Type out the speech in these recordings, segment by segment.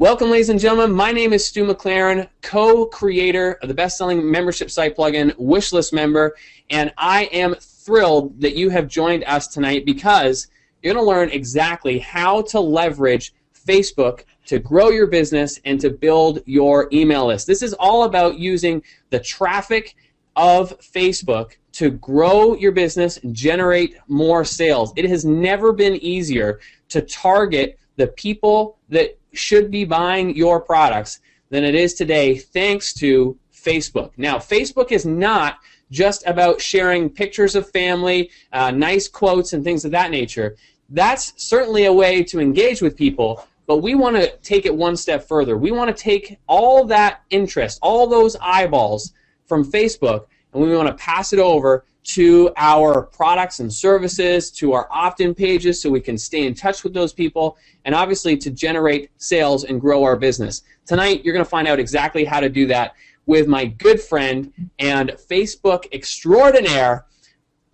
Welcome, ladies and gentlemen. My name is Stu McLaren, co-creator of the best-selling membership site plugin, Wishlist Member, and I am thrilled that you have joined us tonight because you're going to learn exactly how to leverage Facebook to grow your business and to build your email list. This is all about using the traffic of Facebook to grow your business and generate more sales. It has never been easier to target the people that should be buying your products than it is today, thanks to Facebook. Now, Facebook is not just about sharing pictures of family, nice quotes, and things of that nature. That's certainly a way to engage with people, but we want to take it one step further. We want to take all that interest, all those eyeballs from Facebook, and we want to pass it over to our products and services, to our opt-in pages so we can stay in touch with those people, and obviously to generate sales and grow our business. Tonight, you're going to find out exactly how to do that with my good friend and Facebook extraordinaire,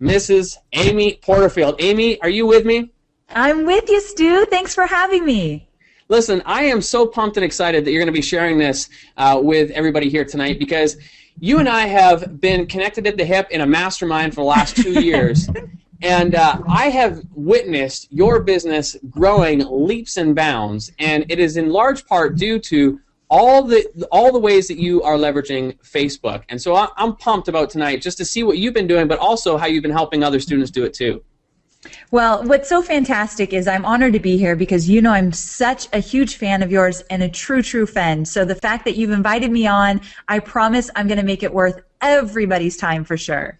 Mrs. Amy Porterfield. Amy, are you with me? I'm with you, Stu. Thanks for having me. Listen, I am so pumped and excited that you're going to be sharing this with everybody here tonight because you and I have been connected at the hip in a mastermind for the last 2 years, and I have witnessed your business growing leaps and bounds, and it is in large part due to all the ways that you are leveraging Facebook. And so I'm pumped about tonight just to see what you've been doing, but also how you've been helping other students do it too. Well, what's so fantastic is I'm honored to be here because you know I'm such a huge fan of yours and a true friend. So the fact that you've invited me on, I promise I'm going to make it worth everybody's time for sure.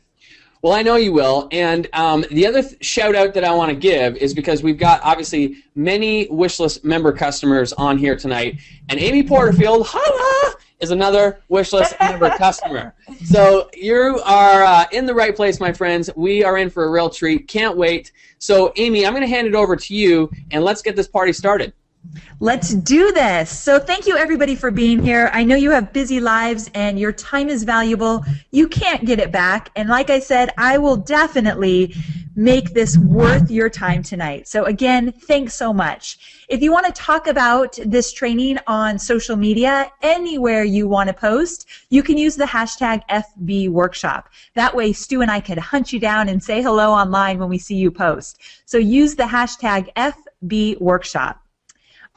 Well, I know you will. And the other shout out that I want to give is because we've got obviously many Wishlist member customers on here tonight. And Amy Porterfield, holla, is another Wishlist member customer. So you are in the right place, my friends. We are in for a real treat. Can't wait. So, Amy, I'm going to hand it over to you, and let's get this party started. Let's do this. So thank you, everybody, for being here. I know you have busy lives, and your time is valuable. You can't get it back. And like I said, I will definitely make this worth your time tonight. So again, thanks so much. If you want to talk about this training on social media, anywhere you want to post, you can use the hashtag FB Workshop. That way, Stu and I can hunt you down and say hello online when we see you post. So use the hashtag FB Workshop.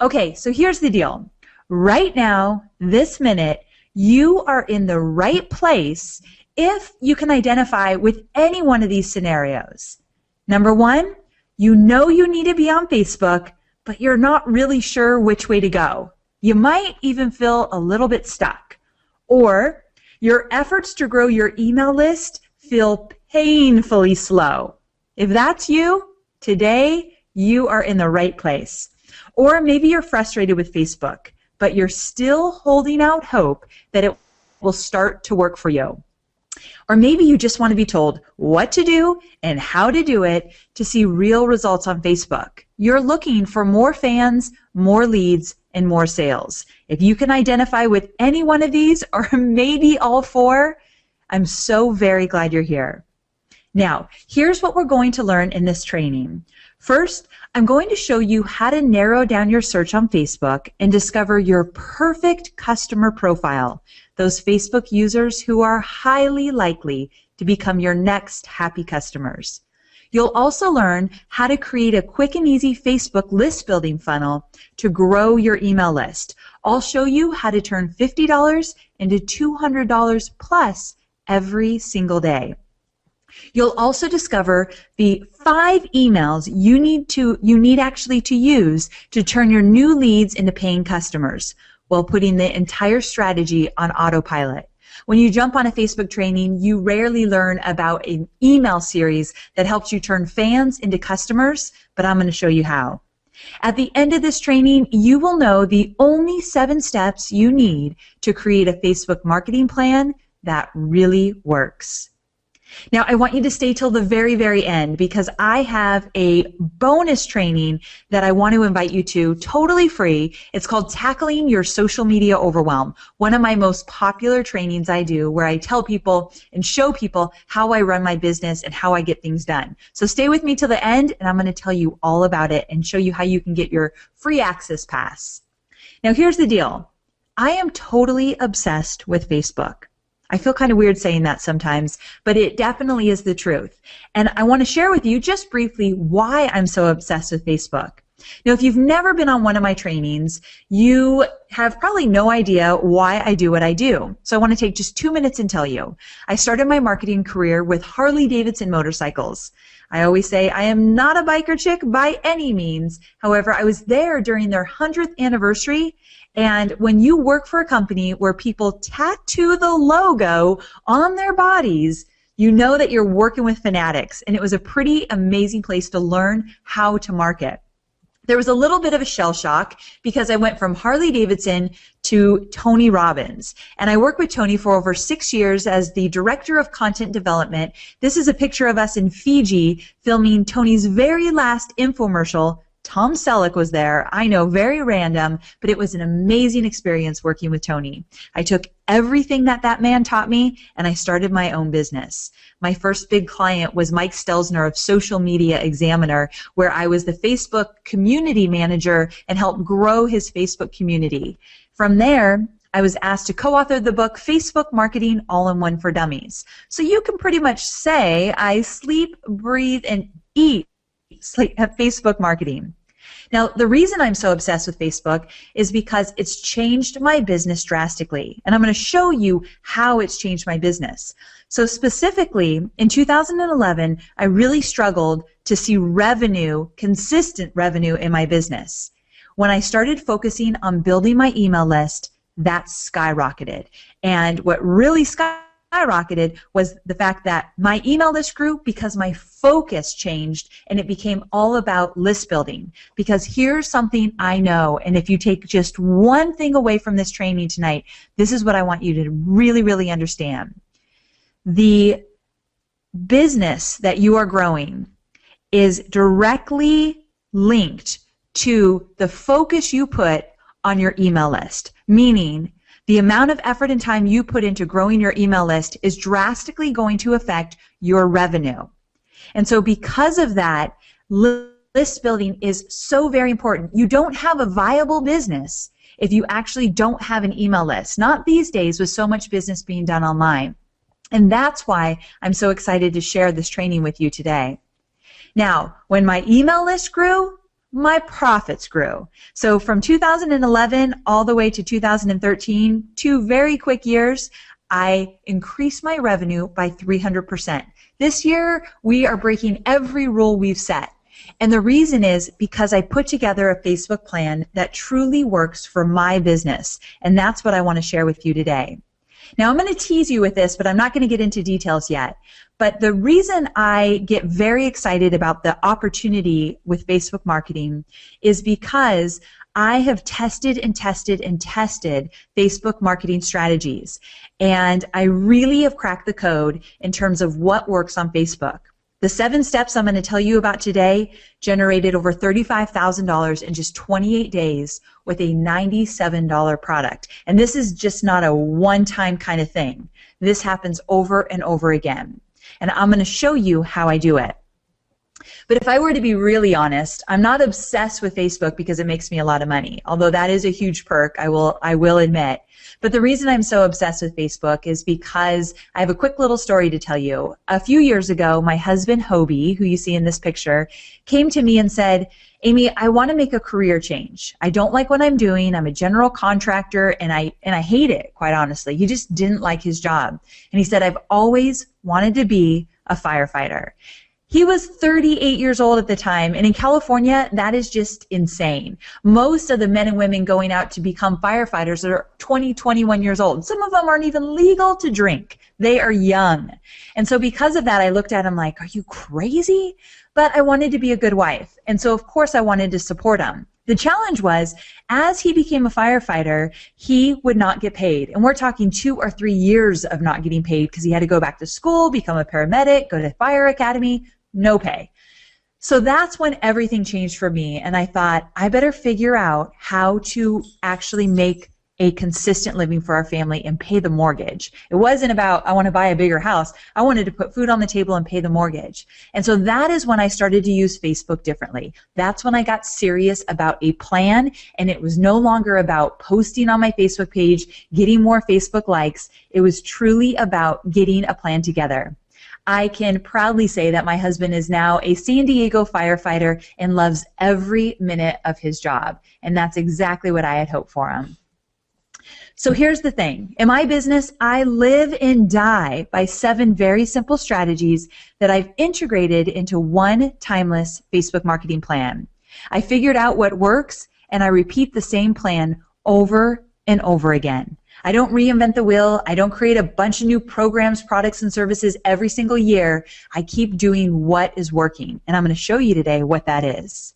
Okay, so here's the deal. Right now, this minute, you are in the right place if you can identify with any one of these scenarios. Number one, you know you need to be on Facebook, but you're not really sure which way to go. You might even feel a little bit stuck. Or your efforts to grow your email list feel painfully slow. If that's you, today you are in the right place. Or maybe you're frustrated with Facebook, but you're still holding out hope that it will start to work for you. Or maybe you just want to be told what to do and how to do it to see real results on Facebook. You're looking for more fans, more leads, and more sales. If you can identify with any one of these, or maybe all four, I'm so very glad you're here. Now, here's what we're going to learn in this training. First, I'm going to show you how to narrow down your search on Facebook and discover your perfect customer profile, those Facebook users who are highly likely to become your next happy customers. You'll also learn how to create a quick and easy Facebook list building funnel to grow your email list. I'll show you how to turn $50 into $200 plus every single day. You'll also discover the 5 emails you need actually to use to turn your new leads into paying customers while putting the entire strategy on autopilot. When you jump on a Facebook training, you rarely learn about an email series that helps you turn fans into customers, but I'm going to show you how. At the end of this training, you will know the only 7 steps you need to create a Facebook marketing plan that really works. Now, I want you to stay till the very end because I have a bonus training that I want to invite you to, totally free. It's called Tackling Your Social Media Overwhelm, one of my most popular trainings I do where I tell people and show people how I run my business and how I get things done. So stay with me till the end, and I'm going to tell you all about it and show you how you can get your free access pass. Now, here's the deal. I am totally obsessed with Facebook. I feel kind of weird saying that sometimes, but it definitely is the truth. And I want to share with you just briefly why I'm so obsessed with Facebook. Now, if you've never been on one of my trainings, you have probably no idea why I do what I do. So I want to take just 2 minutes and tell you. I started my marketing career with Harley-Davidson motorcycles. I always say I am not a biker chick by any means. However, I was there during their 100th anniversary. And when you work for a company where people tattoo the logo on their bodies, you know that you're working with fanatics. And it was a pretty amazing place to learn how to market. There was a little bit of a shell shock because I went from Harley-Davidson to Tony Robbins. And I worked with Tony for over 6 years as the Director of Content Development. This is a picture of us in Fiji filming Tony's very last infomercial. Tom Selleck was there. I know, very random, but it was an amazing experience working with Tony. I took everything that man taught me, and I started my own business. My first big client was Mike Stelzner of Social Media Examiner, where I was the Facebook community manager and helped grow his Facebook community. From there, I was asked to co-author the book Facebook Marketing All-in-One for Dummies. So you can pretty much say I sleep, breathe, and eat Facebook marketing. Now, the reason I'm so obsessed with Facebook is because it's changed my business drastically. And I'm going to show you how it's changed my business. So specifically, in 2011, I really struggled to see revenue, consistent revenue in my business. When I started focusing on building my email list, that skyrocketed. And what really skyrocketed was the fact that my email list grew because my focus changed and it became all about list building. Because here's something I know, and if you take just one thing away from this training tonight, this is what I want you to really, really understand. The business that you are growing is directly linked to the focus you put on your email list, meaning the amount of effort and time you put into growing your email list is drastically going to affect your revenue. And so because of that, list building is so very important. You don't have a viable business if you actually don't have an email list. Not these days with so much business being done online. And that's why I'm so excited to share this training with you today. Now, when my email list grew, my profits grew. So from 2011 all the way to 2013, 2 very quick years, I increased my revenue by 300%. This year, we are breaking every rule we've set. And the reason is because I put together a Facebook plan that truly works for my business. And that's what I want to share with you today. Now, I'm going to tease you with this, but I'm not going to get into details yet. But the reason I get very excited about the opportunity with Facebook marketing is because I have tested and tested and tested Facebook marketing strategies. And I really have cracked the code in terms of what works on Facebook. The 7 steps I'm going to tell you about today generated over $35,000 in just 28 days with a $97 product. And this is just not a one-time kind of thing. This happens over and over again. And I'm going to show you how I do it. But if I were to be really honest, I'm not obsessed with Facebook because it makes me a lot of money, although that is a huge perk, I will admit. But the reason I'm so obsessed with Facebook is because I have a quick little story to tell you. A few years ago, my husband, Hobie, who you see in this picture, came to me and said, Amy, I want to make a career change. I don't like what I'm doing. I'm a general contractor, and I hate it, quite honestly. He just didn't like his job. And he said, I've always wanted to be a firefighter. He was 38 years old at the time, and in California, that is just insane. Most of the men and women going out to become firefighters are 20, 21 years old. Some of them aren't even legal to drink. They are young. And so because of that, I looked at him like, are you crazy? But I wanted to be a good wife, and so of course I wanted to support him. The challenge was, as he became a firefighter, he would not get paid. And we're talking 2 or 3 years of not getting paid because he had to go back to school, become a paramedic, go to fire academy, no pay. So that's when everything changed for me, and I thought, I better figure out how to actually make a consistent living for our family and pay the mortgage. It wasn't about, I want to buy a bigger house. I wanted to put food on the table and pay the mortgage. And so that is when I started to use Facebook differently. That's when I got serious about a plan, and it was no longer about posting on my Facebook page, getting more Facebook likes. It was truly about getting a plan together. I can proudly say that my husband is now a San Diego firefighter and loves every minute of his job. And that's exactly what I had hoped for him. So here's the thing. In my business, I live and die by 7 very simple strategies that I've integrated into one timeless Facebook marketing plan. I figured out what works, and I repeat the same plan over and over again. I don't reinvent the wheel. I don't create a bunch of new programs, products, and services every single year. I keep doing what is working, and I'm going to show you today what that is.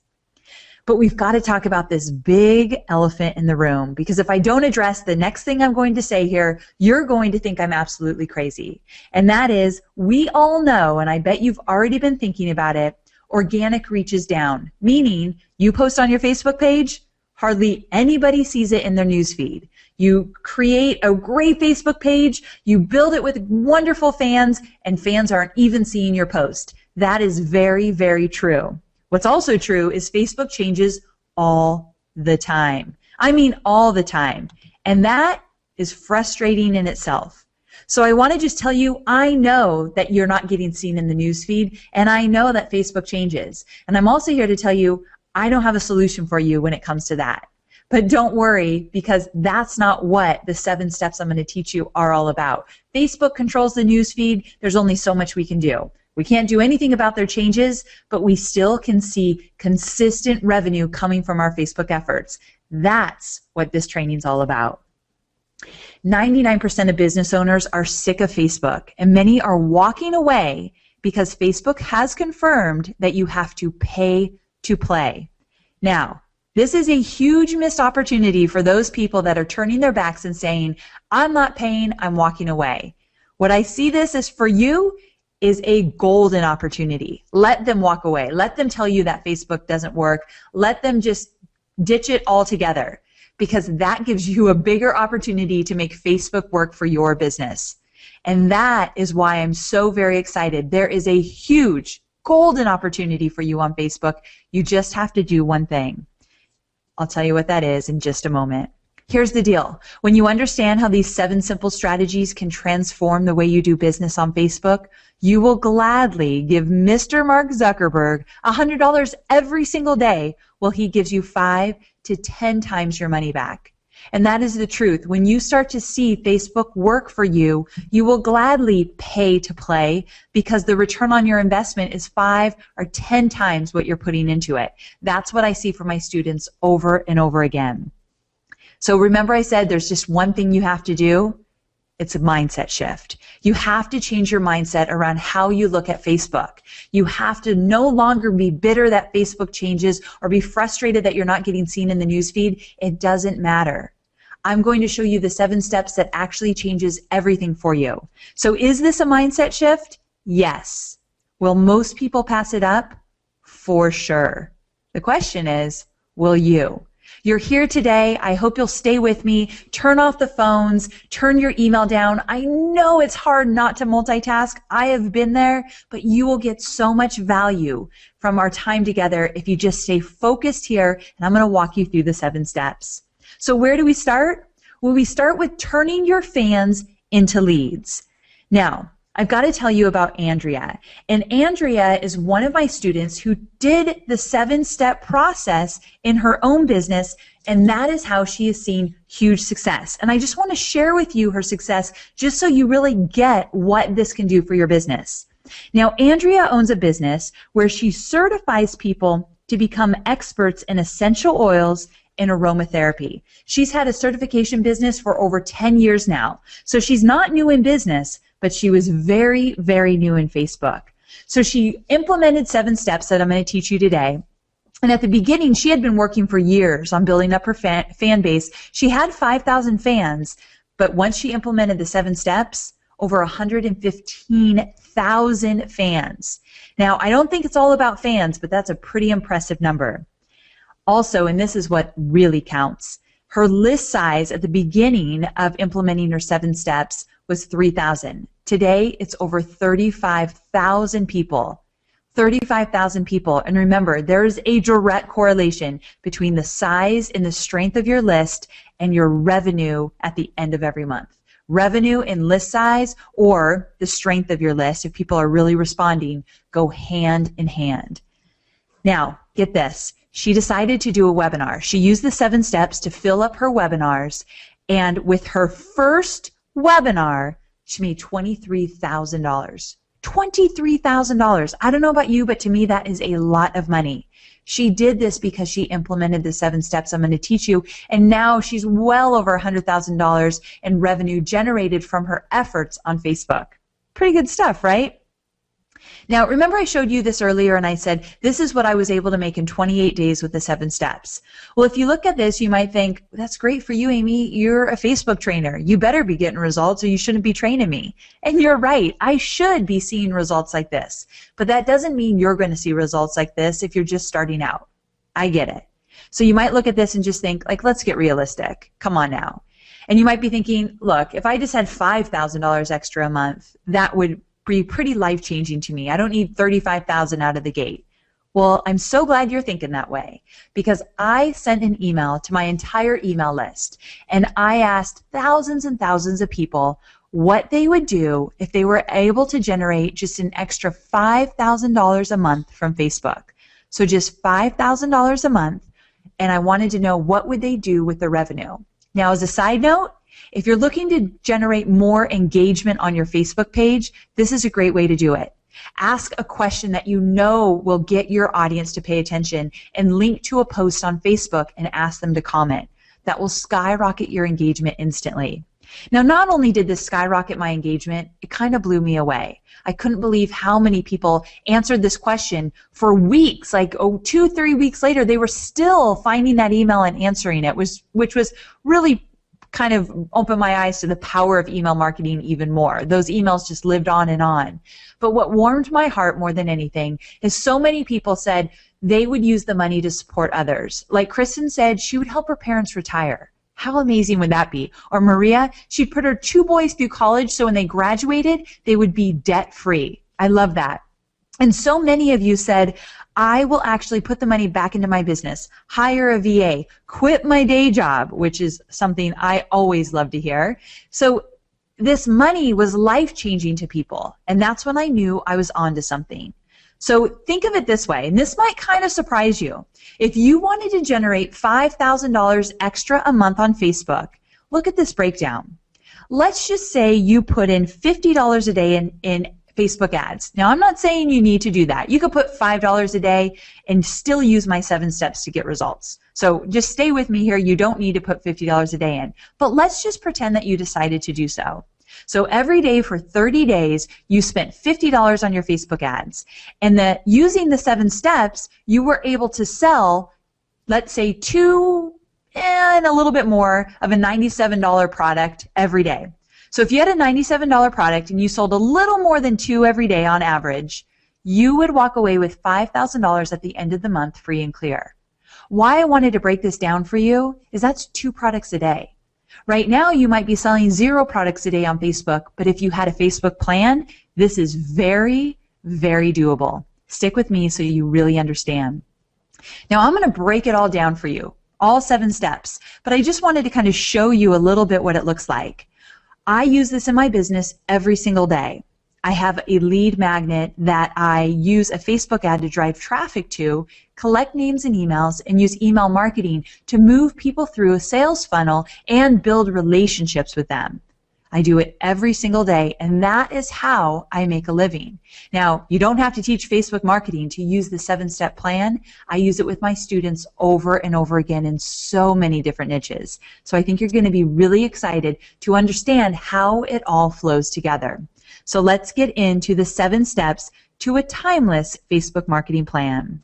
But we've got to talk about this big elephant in the room, because if I don't address the next thing I'm going to say here, you're going to think I'm absolutely crazy. And that is, we all know, and I bet you've already been thinking about it, organic reach is down, meaning you post on your Facebook page, hardly anybody sees it in their newsfeed. You create a great Facebook page, you build it with wonderful fans, and fans aren't even seeing your post. That is very, very true. What's also true is Facebook changes all the time. I mean all the time. And that is frustrating in itself. So I want to just tell you, I know that you're not getting seen in the newsfeed, and I know that Facebook changes. And I'm also here to tell you, I don't have a solution for you when it comes to that. But don't worry, because that's not what the 7 steps I'm going to teach you are all about. Facebook controls the newsfeed. There's only so much we can do. We can't do anything about their changes, but we still can see consistent revenue coming from our Facebook efforts. That's what this training's all about. 99% of business owners are sick of Facebook, and many are walking away because Facebook has confirmed that you have to pay to play. Now, this is a huge missed opportunity for those people that are turning their backs and saying, I'm not paying, I'm walking away. What I see this as for you is a golden opportunity. Let them walk away. Let them tell you that Facebook doesn't work. Let them just ditch it altogether, because that gives you a bigger opportunity to make Facebook work for your business. And that is why I'm so very excited. There is a huge golden opportunity for you on Facebook. You just have to do one thing. I'll tell you what that is in just a moment. Here's the deal. When you understand how these 7 simple strategies can transform the way you do business on Facebook, you will gladly give Mr. Mark Zuckerberg $100 every single day while he gives you 5 to 10 times your money back. And that is the truth. When you start to see Facebook work for you, you will gladly pay to play, because the return on your investment is 5 or 10 times what you're putting into it. That's what I see for my students over and over again. So remember, I said there's just one thing you have to do. It's a mindset shift. You have to change your mindset around how you look at Facebook. You have to no longer be bitter that Facebook changes or be frustrated that you're not getting seen in the newsfeed. It doesn't matter. I'm going to show you the 7 steps that actually changes everything for you. So is this a mindset shift? Yes. Will most people pass it up? For sure. The question is, will you? You're here today. I hope you'll stay with me. Turn off the phones. Turn your email down. I know it's hard not to multitask. I have been there, but you will get so much value from our time together if you just stay focused here, and I'm going to walk you through the 7 steps. So where do we start? Well, we start with turning your fans into leads. Now, I've got to tell you about Andrea. And Andrea is one of my students who did the 7-step process in her own business, and that is how she has seen huge success. And I just want to share with you her success just so you really get what this can do for your business. Now, Andrea owns a business where she certifies people to become experts in essential oils and aromatherapy. She's had a certification business for over 10 years now. So she's not new in business, but she was very, very new in Facebook. So she implemented 7 steps that I'm going to teach you today. And at the beginning, she had been working for years on building up her fan base. She had 5,000 fans, but once she implemented the 7 steps, over 115,000 fans. Now, I don't think it's all about fans, but that's a pretty impressive number. Also, and this is what really counts, Her list size at the beginning of implementing her 7 steps was 3,000. Today, it's over 35,000 people. 35,000 people. And remember, there's a direct correlation between the size and the strength of your list and your revenue at the end of every month. Revenue and list size, or the strength of your list, if people are really responding, go hand in hand. Now, get this. She decided to do a webinar. She used the 7 steps to fill up her webinars, and with her first webinar, she made $23,000. $23,000. I don't know about you, but to me that is a lot of money. She did this because she implemented the 7 steps I'm going to teach you, and now she's well over $100,000 in revenue generated from her efforts on Facebook. Pretty good stuff, right? Now, remember I showed you this earlier and I said, this is what I was able to make in 28 days with the 7 steps. Well, if you look at this, you might think, that's great for you, Amy. You're a Facebook trainer. You better be getting results or you shouldn't be training me. And you're right. I should be seeing results like this. But that doesn't mean you're going to see results like this if you're just starting out. I get it. So you might look at this and just think, like, let's get realistic. Come on now. And you might be thinking, look, if I just had $5,000 extra a month, that would be pretty life-changing to me. I don't need $35,000 out of the gate. Well, I'm so glad you're thinking that way, because I sent an email to my entire email list, and I asked thousands and thousands of people what they would do if they were able to generate just an extra $5,000 a month from Facebook. So just $5,000 a month, and I wanted to know what would they do with the revenue. Now, as a side note, if you're looking to generate more engagement on your Facebook page, this is a great way to do it. Ask a question that you know will get your audience to pay attention and link to a post on Facebook and ask them to comment. That will skyrocket your engagement instantly. Now, not only did this skyrocket my engagement, it kind of blew me away. I couldn't believe how many people answered this question for weeks, like 2-3 weeks later, they were still finding that email and answering it, which was really kind of opened my eyes to the power of email marketing even more. Those emails just lived on and on. But what warmed my heart more than anything is so many people said they would use the money to support others. Like Kristen said, she would help her parents retire. How amazing would that be? Or Maria, she'd put her 2 boys through college so when they graduated, they would be debt-free. I love that. And so many of you said, I will actually put the money back into my business, hire a VA, quit my day job, which is something I always love to hear. So this money was life-changing to people, and that's when I knew I was onto something. So think of it this way, and this might kind of surprise you. If you wanted to generate $5,000 extra a month on Facebook, look at this breakdown. Let's just say you put in $50 a day in Facebook ads. Now, I'm not saying you need to do that. You could put $5 a day and still use my 7 steps to get results. So just stay with me here. You don't need to put $50 a day in. But let's just pretend that you decided to do so. So every day for 30 days, you spent $50 on your Facebook ads. And using the 7 steps, you were able to sell, let's say, 2 and a little bit more of a $97 product every day. So if you had a $97 product and you sold a little more than 2 every day on average, you would walk away with $5,000 at the end of the month free and clear. Why I wanted to break this down for you is that's 2 products a day. Right now you might be selling 0 products a day on Facebook, but if you had a Facebook plan, this is very, very doable. Stick with me so you really understand. Now I'm going to break it all down for you, all 7 steps, but I just wanted to kind of show you a little bit what it looks like. I use this in my business every single day. I have a lead magnet that I use a Facebook ad to drive traffic to, collect names and emails, and use email marketing to move people through a sales funnel and build relationships with them. I do it every single day, and that is how I make a living. Now, you don't have to teach Facebook marketing to use the 7-step plan. I use it with my students over and over again in so many different niches. So I think you're going to be really excited to understand how it all flows together. So let's get into the 7 steps to a timeless Facebook marketing plan.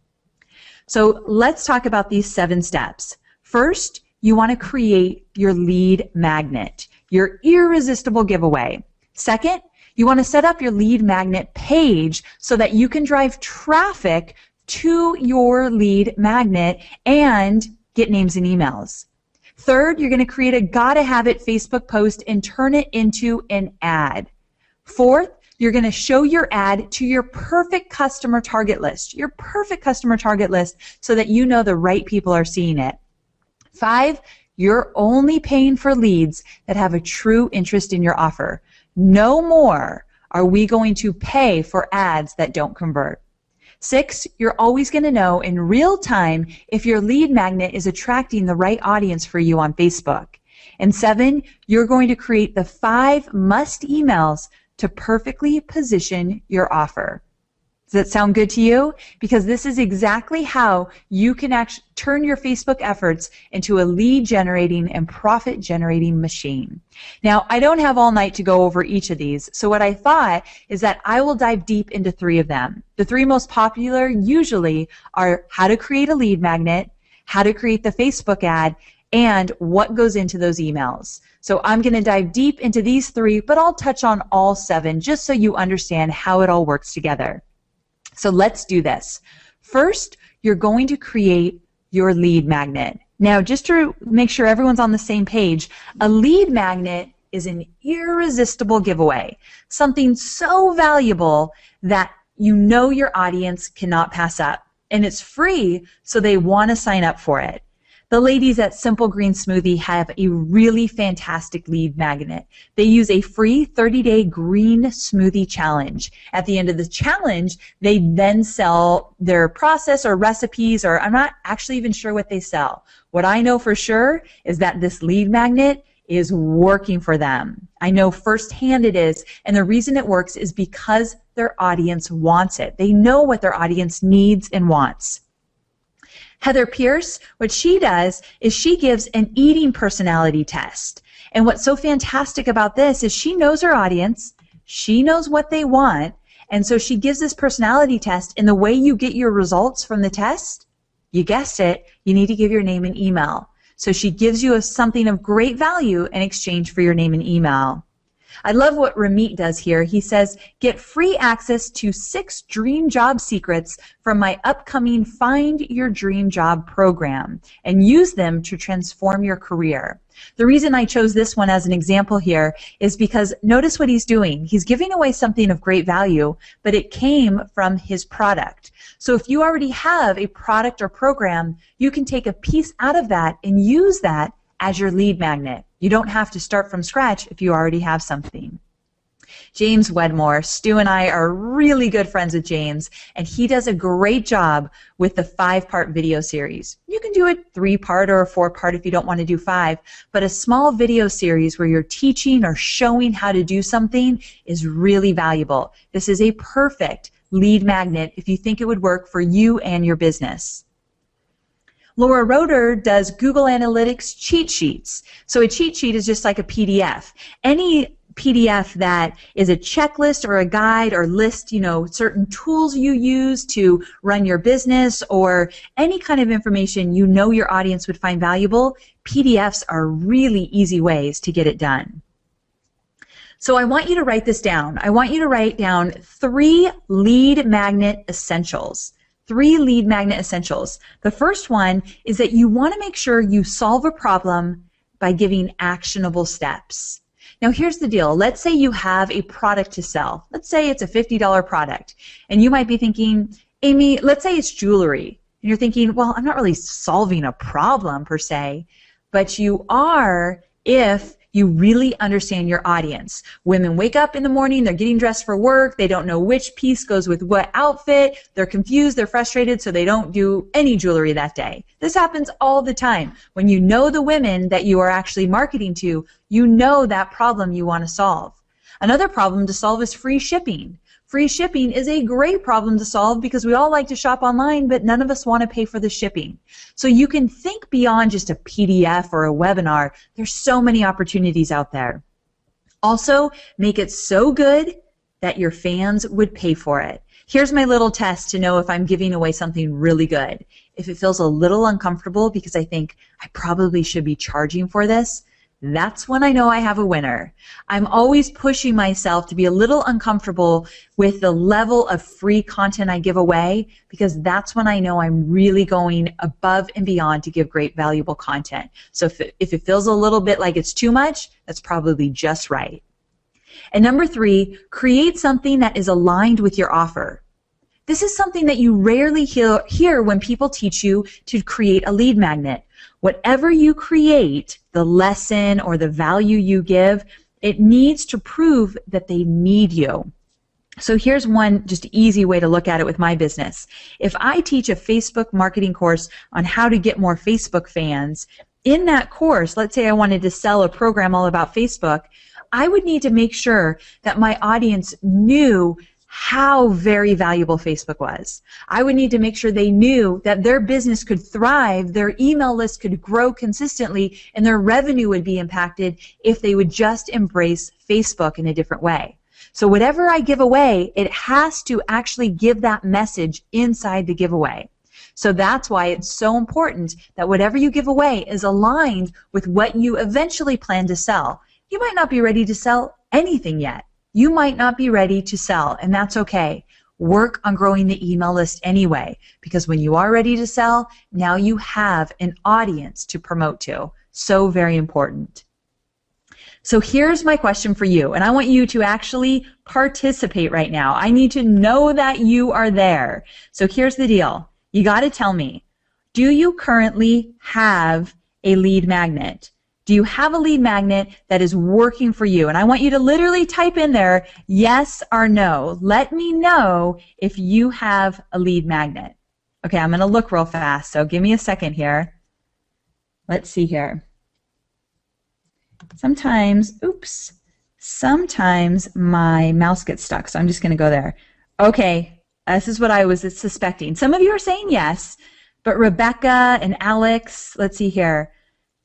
So let's talk about these 7 steps. First, you want to create your lead magnet, your irresistible giveaway. Second, you want to set up your lead magnet page so that you can drive traffic to your lead magnet and get names and emails. Third, you're going to create a gotta have it Facebook post and turn it into an ad. Fourth, you're going to show your ad to your perfect customer target list, so that you know the right people are seeing it. 5, you're only paying for leads that have a true interest in your offer. No more are we going to pay for ads that don't convert. 6, you're always going to know in real time if your lead magnet is attracting the right audience for you on Facebook. And 7, you're going to create the 5 must emails to perfectly position your offer. Does that sound good to you? Because this is exactly how you can actually turn your Facebook efforts into a lead generating and profit generating machine. Now, I don't have all night to go over each of these, so what I thought is that I will dive deep into 3 of them. The 3 most popular usually are how to create a lead magnet, how to create the Facebook ad, and what goes into those emails. So I'm going to dive deep into these 3, but I'll touch on all 7 just so you understand how it all works together. So let's do this. First, you're going to create your lead magnet. Now, just to make sure everyone's on the same page, a lead magnet is an irresistible giveaway, something so valuable that you know your audience cannot pass up. And it's free, so they want to sign up for it. The ladies at Simple Green Smoothie have a really fantastic lead magnet. They use a free 30-day green smoothie challenge. At the end of the challenge, they then sell their process or recipes, or I'm not actually even sure what they sell. What I know for sure is that this lead magnet is working for them. I know firsthand it is, and the reason it works is because their audience wants it. They know what their audience needs and wants. Heather Pierce, what she does is she gives an eating personality test. And what's so fantastic about this is she knows her audience, she knows what they want, and so she gives this personality test, and the way you get your results from the test, you guessed it, you need to give your name and email. So she gives you something of great value in exchange for your name and email. I love what Ramit does here. He says, get free access to 6 dream job secrets from my upcoming Find Your Dream Job program and use them to transform your career. The reason I chose this one as an example here is because notice what he's doing. He's giving away something of great value, but it came from his product. So if you already have a product or program, you can take a piece out of that and use that as your lead magnet. You don't have to start from scratch if you already have something. James Wedmore, Stu and I are really good friends with James, and he does a great job with the 5-part video series. You can do a 3-part or a 4-part if you don't want to do 5, but a small video series where you're teaching or showing how to do something is really valuable. This is a perfect lead magnet if you think it would work for you and your business. Laura Roeder does Google Analytics cheat sheets. So a cheat sheet is just like a PDF. Any PDF that is a checklist or a guide or list, certain tools you use to run your business or any kind of information you know your audience would find valuable, PDFs are really easy ways to get it done. So I want you to write this down. I want you to write down 3 lead magnet essentials. 3 lead magnet essentials. The first one is that you want to make sure you solve a problem by giving actionable steps. Now here's the deal. Let's say you have a product to sell. Let's say it's a $50 product. And you might be thinking, Amy, let's say it's jewelry. And you're thinking, well, I'm not really solving a problem per se, but you are if you really understand your audience. Women wake up in the morning, they're getting dressed for work, they don't know which piece goes with what outfit, they're confused, they're frustrated, so they don't do any jewelry that day. This happens all the time. When you know the women that you are actually marketing to, you know that problem you want to solve. Another problem to solve is free shipping. Free shipping is a great problem to solve because we all like to shop online, but none of us want to pay for the shipping. So you can think beyond just a PDF or a webinar. There's so many opportunities out there. Also, make it so good that your fans would pay for it. Here's my little test to know if I'm giving away something really good. If it feels a little uncomfortable because I think I probably should be charging for this, That's when I know I have a winner. I'm always pushing myself to be a little uncomfortable with the level of free content I give away, because that's when I know I'm really going above and beyond to give great, valuable content. So if it feels a little bit like it's too much, that's probably just right. And number 3, create something that is aligned with your offer. This is something that you rarely hear when people teach you to create a lead magnet. Whatever you create, the lesson or the value you give, it needs to prove that they need you. So here's one just easy way to look at it with my business. If I teach a Facebook marketing course on how to get more Facebook fans, in that course, let's say I wanted to sell a program all about Facebook, I would need to make sure that my audience knew how very valuable Facebook was. I would need to make sure they knew that their business could thrive, their email list could grow consistently, and their revenue would be impacted if they would just embrace Facebook in a different way. So whatever I give away, it has to actually give that message inside the giveaway. So that's why it's so important that whatever you give away is aligned with what you eventually plan to sell. You might not be ready to sell anything yet. You might not be ready to sell, and that's okay. Work on growing the email list anyway, because when you are ready to sell, now you have an audience to promote to. So very important. So here's my question for you, and I want you to actually participate right now. I need to know that you are there. So here's the deal. You got to tell me, do you currently have a lead magnet? Do you have a lead magnet that is working for you? And I want you to literally type in there, yes or no. Let me know if you have a lead magnet. Okay, I'm going to look real fast, so give me a second here. Let's see here. Sometimes my mouse gets stuck, so I'm just going to go there. Okay, this is what I was suspecting. Some of you are saying yes, but Rebecca and Alex, let's see here.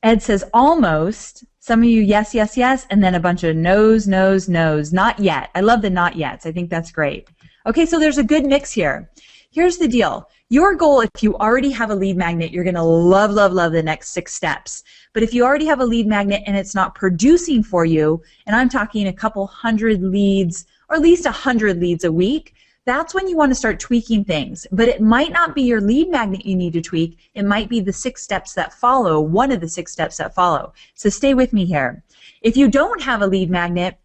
Ed says almost. Some of you, yes, yes, yes, and then a bunch of no's, no's, no's. Not yet. I love the not yets. I think that's great. Okay, so there's a good mix here. Here's the deal. Your goal, if you already have a lead magnet, you're going to love, love, love the next 6 steps. But if you already have a lead magnet and it's not producing for you, and I'm talking a couple hundred leads, or at least 100 leads a week, that's when you want to start tweaking things. But it might not be your lead magnet you need to tweak. It might be the 6 steps that follow, one of the 6 steps that follow. So stay with me here. If you don't have a lead magnet,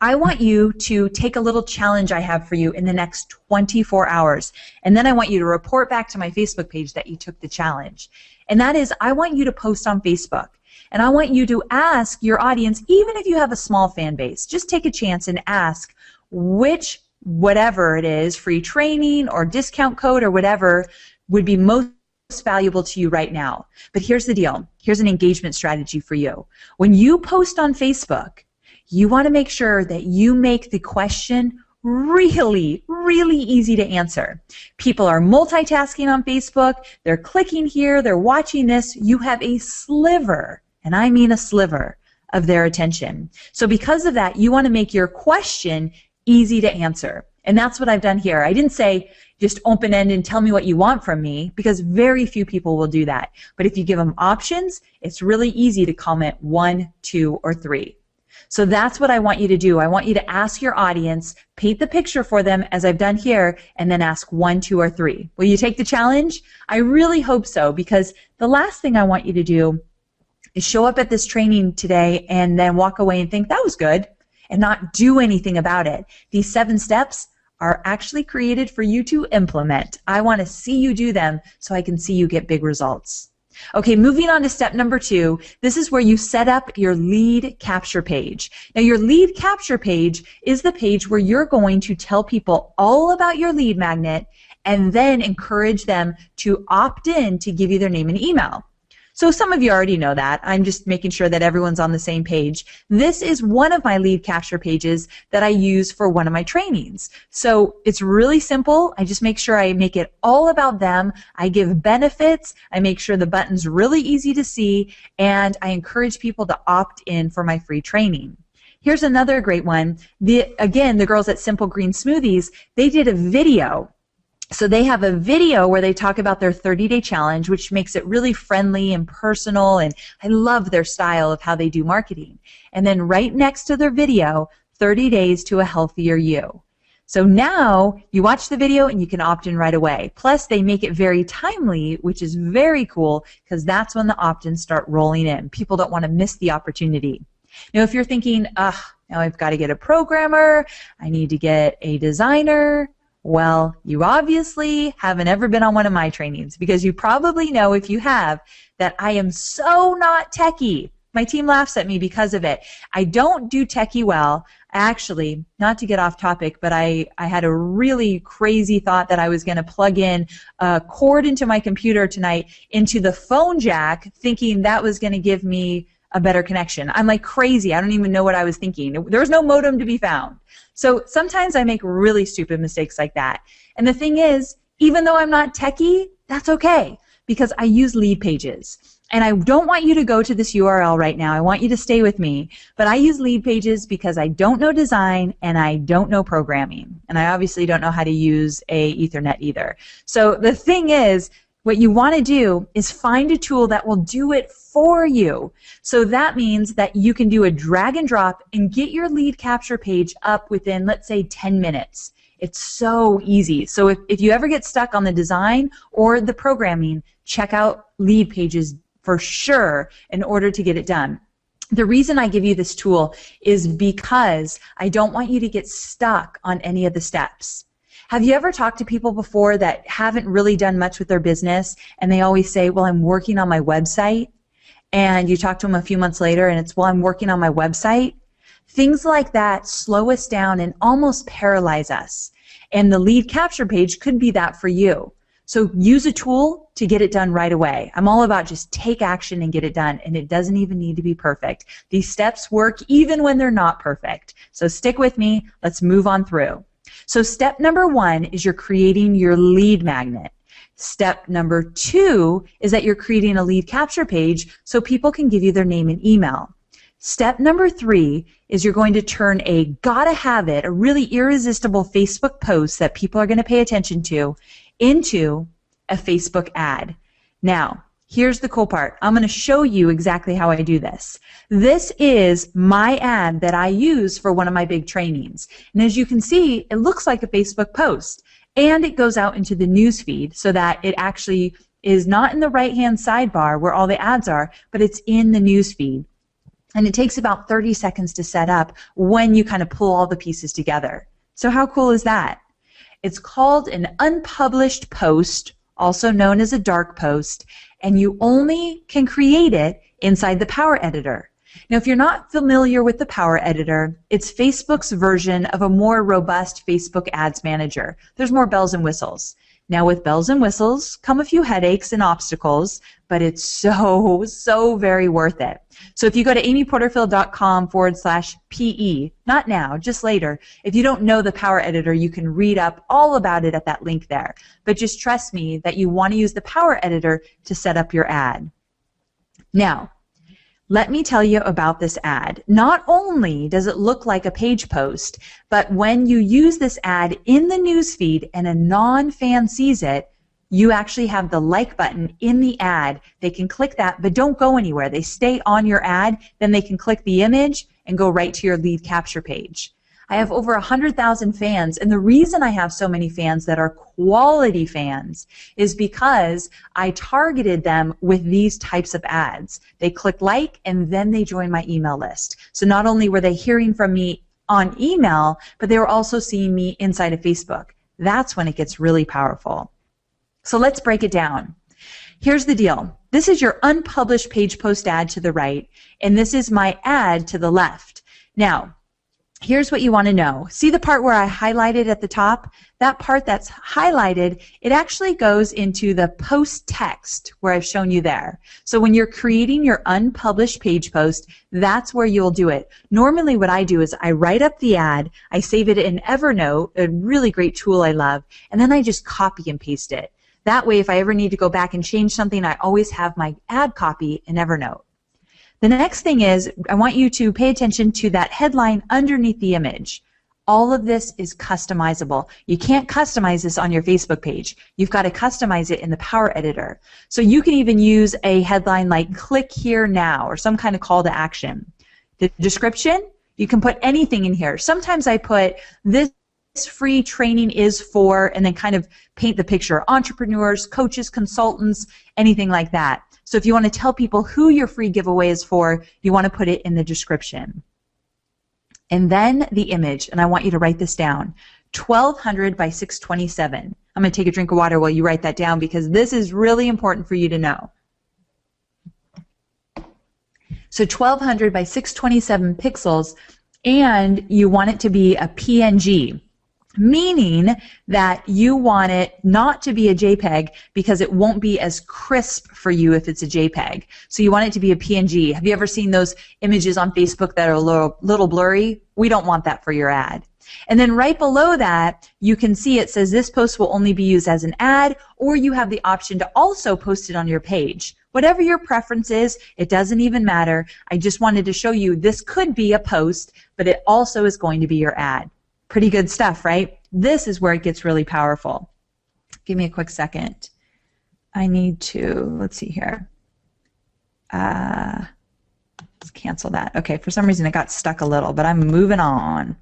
I want you to take a little challenge I have for you in the next 24 hours. And then I want you to report back to my Facebook page that you took the challenge. And that is, I want you to post on Facebook. And I want you to ask your audience, even if you have a small fan base, just take a chance and ask which whatever it is, free training or discount code or whatever, would be most valuable to you right now. But here's the deal. Here's an engagement strategy for you. When you post on Facebook, you want to make sure that you make the question really, really easy to answer. People are multitasking on Facebook. They're clicking here. They're watching this. You have a sliver, and I mean a sliver, of their attention. So because of that, you want to make your question easy to answer. And that's what I've done here. I didn't say just open-ended and tell me what you want from me, because very few people will do that. But if you give them options, it's really easy to comment 1, 2, or 3. So that's what I want you to do. I want you to ask your audience, paint the picture for them as I've done here, and then ask 1, 2, or 3. Will you take the challenge? I really hope so, because the last thing I want you to do is show up at this training today and then walk away and think that was good and not do anything about it. These 7 steps are actually created for you to implement. I want to see you do them so I can see you get big results. Okay, moving on to step number 2, this is where you set up your lead capture page. Now your lead capture page is the page where you're going to tell people all about your lead magnet and then encourage them to opt in to give you their name and email. So some of you already know that. I'm just making sure that everyone's on the same page. This is one of my lead capture pages that I use for one of my trainings. So it's really simple. I just make sure I make it all about them. I give benefits. I make sure the button's really easy to see, and I encourage people to opt in for my free training. Here's another great one. Again, the girls at Simple Green Smoothies, they did a video So they have a video where they talk about their 30-day challenge, which makes it really friendly and personal, and I love their style of how they do marketing. And then right next to their video, 30 days to a healthier you. So now you watch the video and you can opt in right away. Plus, they make it very timely, which is very cool because that's when the opt-ins start rolling in. People don't want to miss the opportunity. Now, if you're thinking, now I've got to get a programmer, I need to get a designer, well, you obviously haven't ever been on one of my trainings because you probably know, if you have, that I am so not techie. My team laughs at me because of it. I don't do techie well. Actually, not to get off topic, but I had a really crazy thought that I was going to plug in a cord into my computer tonight into the phone jack, thinking that was going to give me a better connection. I'm like crazy. I don't even know what I was thinking. There was no modem to be found. So sometimes I make really stupid mistakes like that. And the thing is, even though I'm not techie, that's okay because I use lead pages. And I don't want you to go to this URL right now. I want you to stay with me. But I use lead pages because I don't know design and I don't know programming. And I obviously don't know how to use a Ethernet either. So the thing is, what you want to do is find a tool that will do it for you. So that means that you can do a drag and drop and get your lead capture page up within, let's say, 10 minutes. It's so easy. So if you ever get stuck on the design or the programming, check out lead pages for sure in order to get it done. The reason I give you this tool is because I don't want you to get stuck on any of the steps. Have you ever talked to people before that haven't really done much with their business and they always say, well, I'm working on my website? And you talk to them a few months later and it's, well, I'm working on my website. Things like that slow us down and almost paralyze us. And the lead capture page could be that for you. So use a tool to get it done right away. I'm all about just take action and get it done, and it doesn't even need to be perfect. These steps work even when they're not perfect. So stick with me. Let's move on through. So step number 1 is you're creating your lead magnet. Step number 2 is that you're creating a lead capture page so people can give you their name and email. Step number 3 is you're going to turn a gotta have it, a really irresistible Facebook post that people are going to pay attention to, into a Facebook ad. Now, here's the cool part. I'm going to show you exactly how I do this. This is my ad that I use for one of my big trainings. And as you can see, it looks like a Facebook post. And it goes out into the news feed so that it actually is not in the right-hand sidebar where all the ads are, but it's in the news feed. And it takes about 30 seconds to set up when you kind of pull all the pieces together. So how cool is that? It's called an unpublished post, also known as a dark post, and you only can create it inside the Power Editor. Now, if you're not familiar with the Power Editor, it's Facebook's version of a more robust Facebook Ads Manager. There's more bells and whistles. Now, with bells and whistles come a few headaches and obstacles, but it's so very worth it. So if you go to amyporterfield.com/PE, not now, just later, if you don't know the Power Editor, you can read up all about it at that link there. But just trust me that you want to use the Power Editor to set up your ad. Now, let me tell you about this ad. Not only does it look like a page post, but when you use this ad in the newsfeed and a non-fan sees it, you actually have the like button in the ad. They can click that, but don't go anywhere. They stay on your ad, then they can click the image and go right to your lead capture page. I have over 100,000 fans, and the reason I have so many fans that are quality fans is because I targeted them with these types of ads. They click like, and then they join my email list. So not only were they hearing from me on email, but they were also seeing me inside of Facebook. That's when it gets really powerful. So let's break it down. Here's the deal. This is your unpublished page post ad to the right, and this is my ad to the left. Now, here's what you want to know. See the part where I highlighted at the top? That part that's highlighted, it actually goes into the post text where I've shown you there. So when you're creating your unpublished page post, that's where you'll do it. Normally what I do is I write up the ad, I save it in Evernote, a really great tool I love, and then I just copy and paste it. That way, if I ever need to go back and change something, I always have my ad copy in Evernote. The next thing is I want you to pay attention to that headline underneath the image. All of this is customizable. You can't customize this on your Facebook page. You've got to customize it in the Power Editor. So you can even use a headline like "click here now" or some kind of call to action. The description, you can put anything in here. Sometimes I put "this free training is for," and then kind of paint the picture. Entrepreneurs, coaches, consultants, anything like that. So if you want to tell people who your free giveaway is for, you want to put it in the description. And then the image, and I want you to write this down, 1200 by 627. I'm going to take a drink of water while you write that down because this is really important for you to know. So 1200 by 627 pixels, and you want it to be a PNG, meaning that you want it not to be a JPEG because it won't be as crisp for you if it's a JPEG. So you want it to be a PNG. Have you ever seen those images on Facebook that are a little blurry? We don't want that for your ad. And then right below that, you can see it says this post will only be used as an ad, or you have the option to also post it on your page. Whatever your preference is, it doesn't even matter. I just wanted to show you this could be a post, but it also is going to be your ad. Pretty good stuff, right? This is where it gets really powerful. Give me a quick second. I need to, let's see here. Let's cancel that. Okay, for some reason it got stuck a little, but I'm moving on.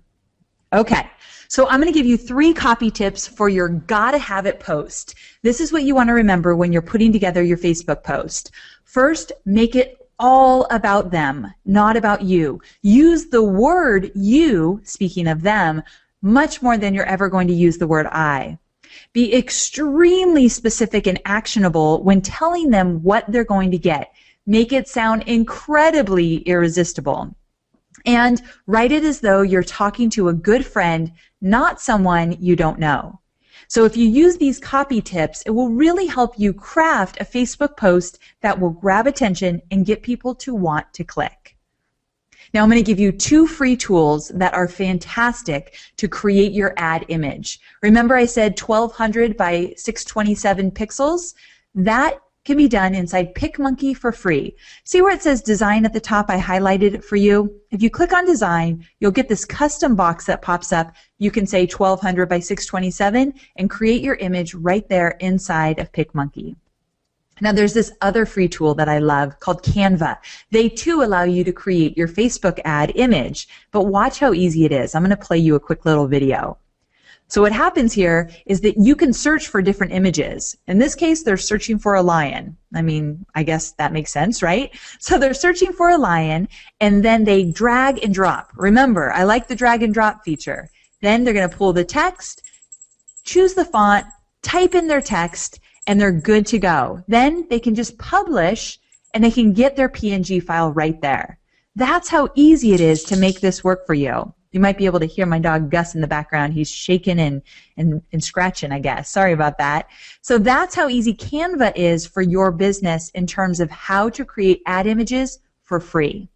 Okay, so I'm going to give you 3 copy tips for your gotta have it post. This is what you want to remember when you're putting together your Facebook post. First, make it all about them, not about you. Use the word you, speaking of them, much more than you're ever going to use the word I. Be extremely specific and actionable when telling them what they're going to get. Make it sound incredibly irresistible. And write it as though you're talking to a good friend, not someone you don't know. So if you use these copy tips, it will really help you craft a Facebook post that will grab attention and get people to want to click. Now I'm going to give you 2 free tools that are fantastic to create your ad image. Remember I said 1200 by 627 pixels? That can be done inside PicMonkey for free. See where it says design at the top? I highlighted it for you. If you click on design, you'll get this custom box that pops up. You can say 1200 by 627 and create your image right there inside of PicMonkey. Now there's this other free tool that I love called Canva. They too allow you to create your Facebook ad image, but watch how easy it is. I'm going to play you a quick little video. So what happens here is that you can search for different images. In this case, they're searching for a lion. I mean, I guess that makes sense, right? So they're searching for a lion, and then they drag and drop. Remember, I like the drag and drop feature. Then they're going to pull the text, choose the font, type in their text, and they're good to go. Then they can just publish, and they can get their PNG file right there. That's how easy it is to make this work for you. You might be able to hear my dog Gus in the background. He's shaking and scratching, I guess. Sorry about that. So that's how easy Canva is for your business in terms of how to create ad images for free.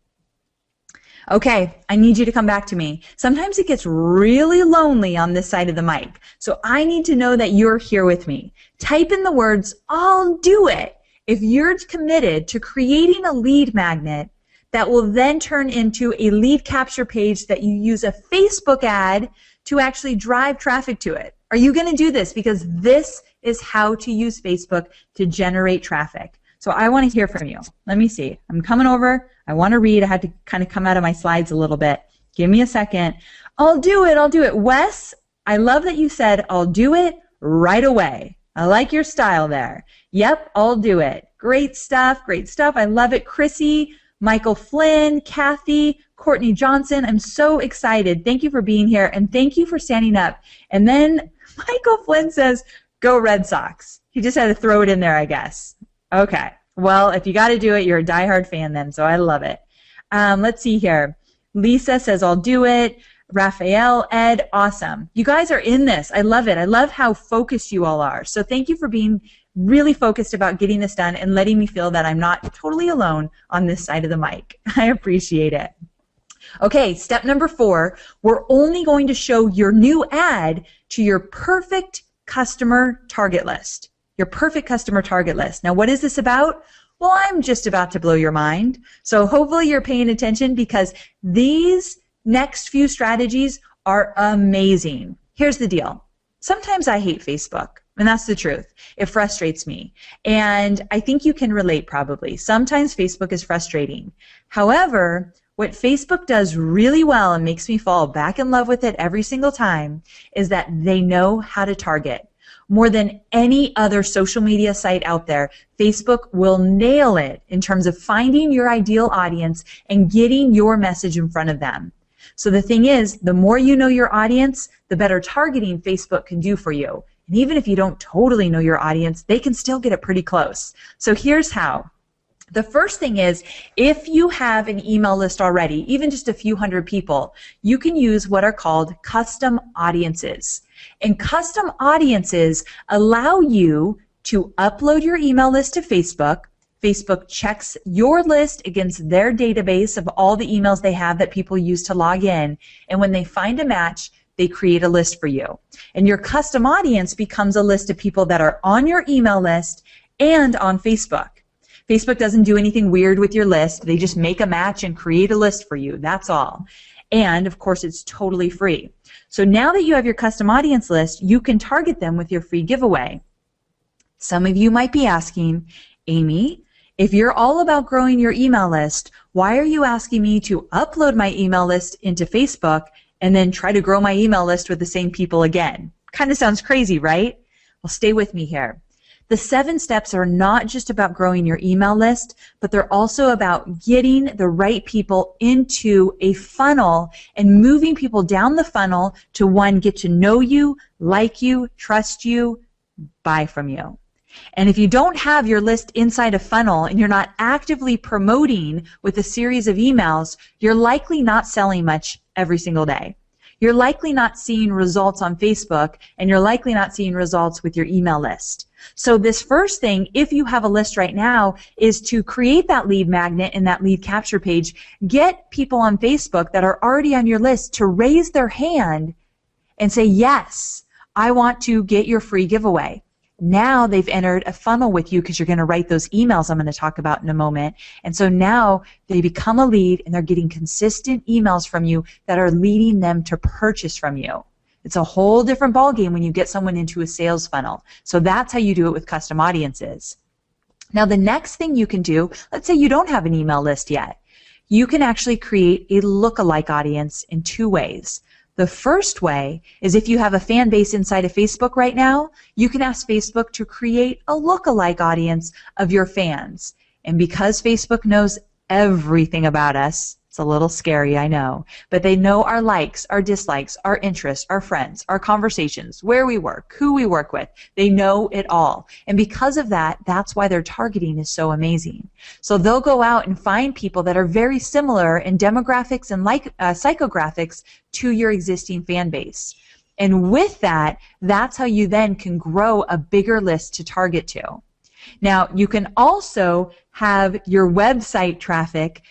Okay, I need you to come back to me. Sometimes it gets really lonely on this side of the mic, so I need to know that you're here with me. Type in the words, "I'll do it," if you're committed to creating a lead magnet that will then turn into a lead capture page that you use a Facebook ad to actually drive traffic to it. Are you going to do this? Because this is how to use Facebook to generate traffic. So I want to hear from you. Let me see. I'm coming over. I want to read. I had to kind of come out of my slides a little bit. Give me a second. I'll do it. I'll do it. Wes, I love that you said, "I'll do it right away." I like your style there. Yep, I'll do it. Great stuff. Great stuff. I love it. Chrissy, Michael Flynn, Kathy, Courtney Johnson, I'm so excited. Thank you for being here, and thank you for standing up. And then Michael Flynn says, "Go Red Sox." He just had to throw it in there, I guess. Okay. Well, if you got to do it, you're a diehard fan then, so I love it. Let's see here. Lisa says, "I'll do it." Raphael, Ed, awesome. You guys are in this. I love it. I love how focused you all are. So thank you for being really focused about getting this done and letting me feel that I'm not totally alone on this side of the mic. I appreciate it. Okay, step number 4, we're only going to show your new ad to your perfect customer target list. Your perfect customer target list. Now, what is this about? Well, I'm just about to blow your mind. So hopefully you're paying attention because these next few strategies are amazing. Here's the deal. Sometimes I hate Facebook, and that's the truth. It frustrates me. And I think you can relate probably. Sometimes Facebook is frustrating. However, what Facebook does really well and makes me fall back in love with it every single time is that they know how to target. More than any other social media site out there, Facebook will nail it in terms of finding your ideal audience and getting your message in front of them. So the thing is, the more you know your audience, the better targeting Facebook can do for you. And even if you don't totally know your audience, they can still get it pretty close. So here's how. The first thing is, if you have an email list already, even just a few hundred people, you can use what are called custom audiences. And custom audiences allow you to upload your email list to Facebook. Facebook checks your list against their database of all the emails they have that people use to log in. And when they find a match, they create a list for you. And your custom audience becomes a list of people that are on your email list and on Facebook. Facebook doesn't do anything weird with your list. They just make a match and create a list for you. That's all. And, of course, it's totally free. So now that you have your custom audience list, you can target them with your free giveaway. Some of you might be asking, Amy, if you're all about growing your email list, why are you asking me to upload my email list into Facebook and then try to grow my email list with the same people again? Kind of sounds crazy, right? Well, stay with me here. The 7 steps are not just about growing your email list, but they're also about getting the right people into a funnel and moving people down the funnel to, one, get to know you, like you, trust you, buy from you. And if you don't have your list inside a funnel and you're not actively promoting with a series of emails, you're likely not selling much every single day. You're likely not seeing results on Facebook, and you're likely not seeing results with your email list. So this first thing, if you have a list right now, is to create that lead magnet and that lead capture page. Get people on Facebook that are already on your list to raise their hand and say, yes, I want to get your free giveaway. Now they've entered a funnel with you because you're going to write those emails I'm going to talk about in a moment. And so now they become a lead and they're getting consistent emails from you that are leading them to purchase from you. It's a whole different ballgame when you get someone into a sales funnel. So that's how you do it with custom audiences. Now the next thing you can do, let's say you don't have an email list yet. You can actually create a lookalike audience in 2 ways. The first way is if you have a fan base inside of Facebook right now, you can ask Facebook to create a lookalike audience of your fans. And because Facebook knows everything about us, it's a little scary, I know, but they know our likes, our dislikes, our interests, our friends, our conversations, where we work, who we work with. They know it all. And because of that, that's why their targeting is so amazing. So they'll go out and find people that are very similar in demographics and psychographics to your existing fan base. And with that, that's how you then can grow a bigger list to target to. Now, you can also have your website traffic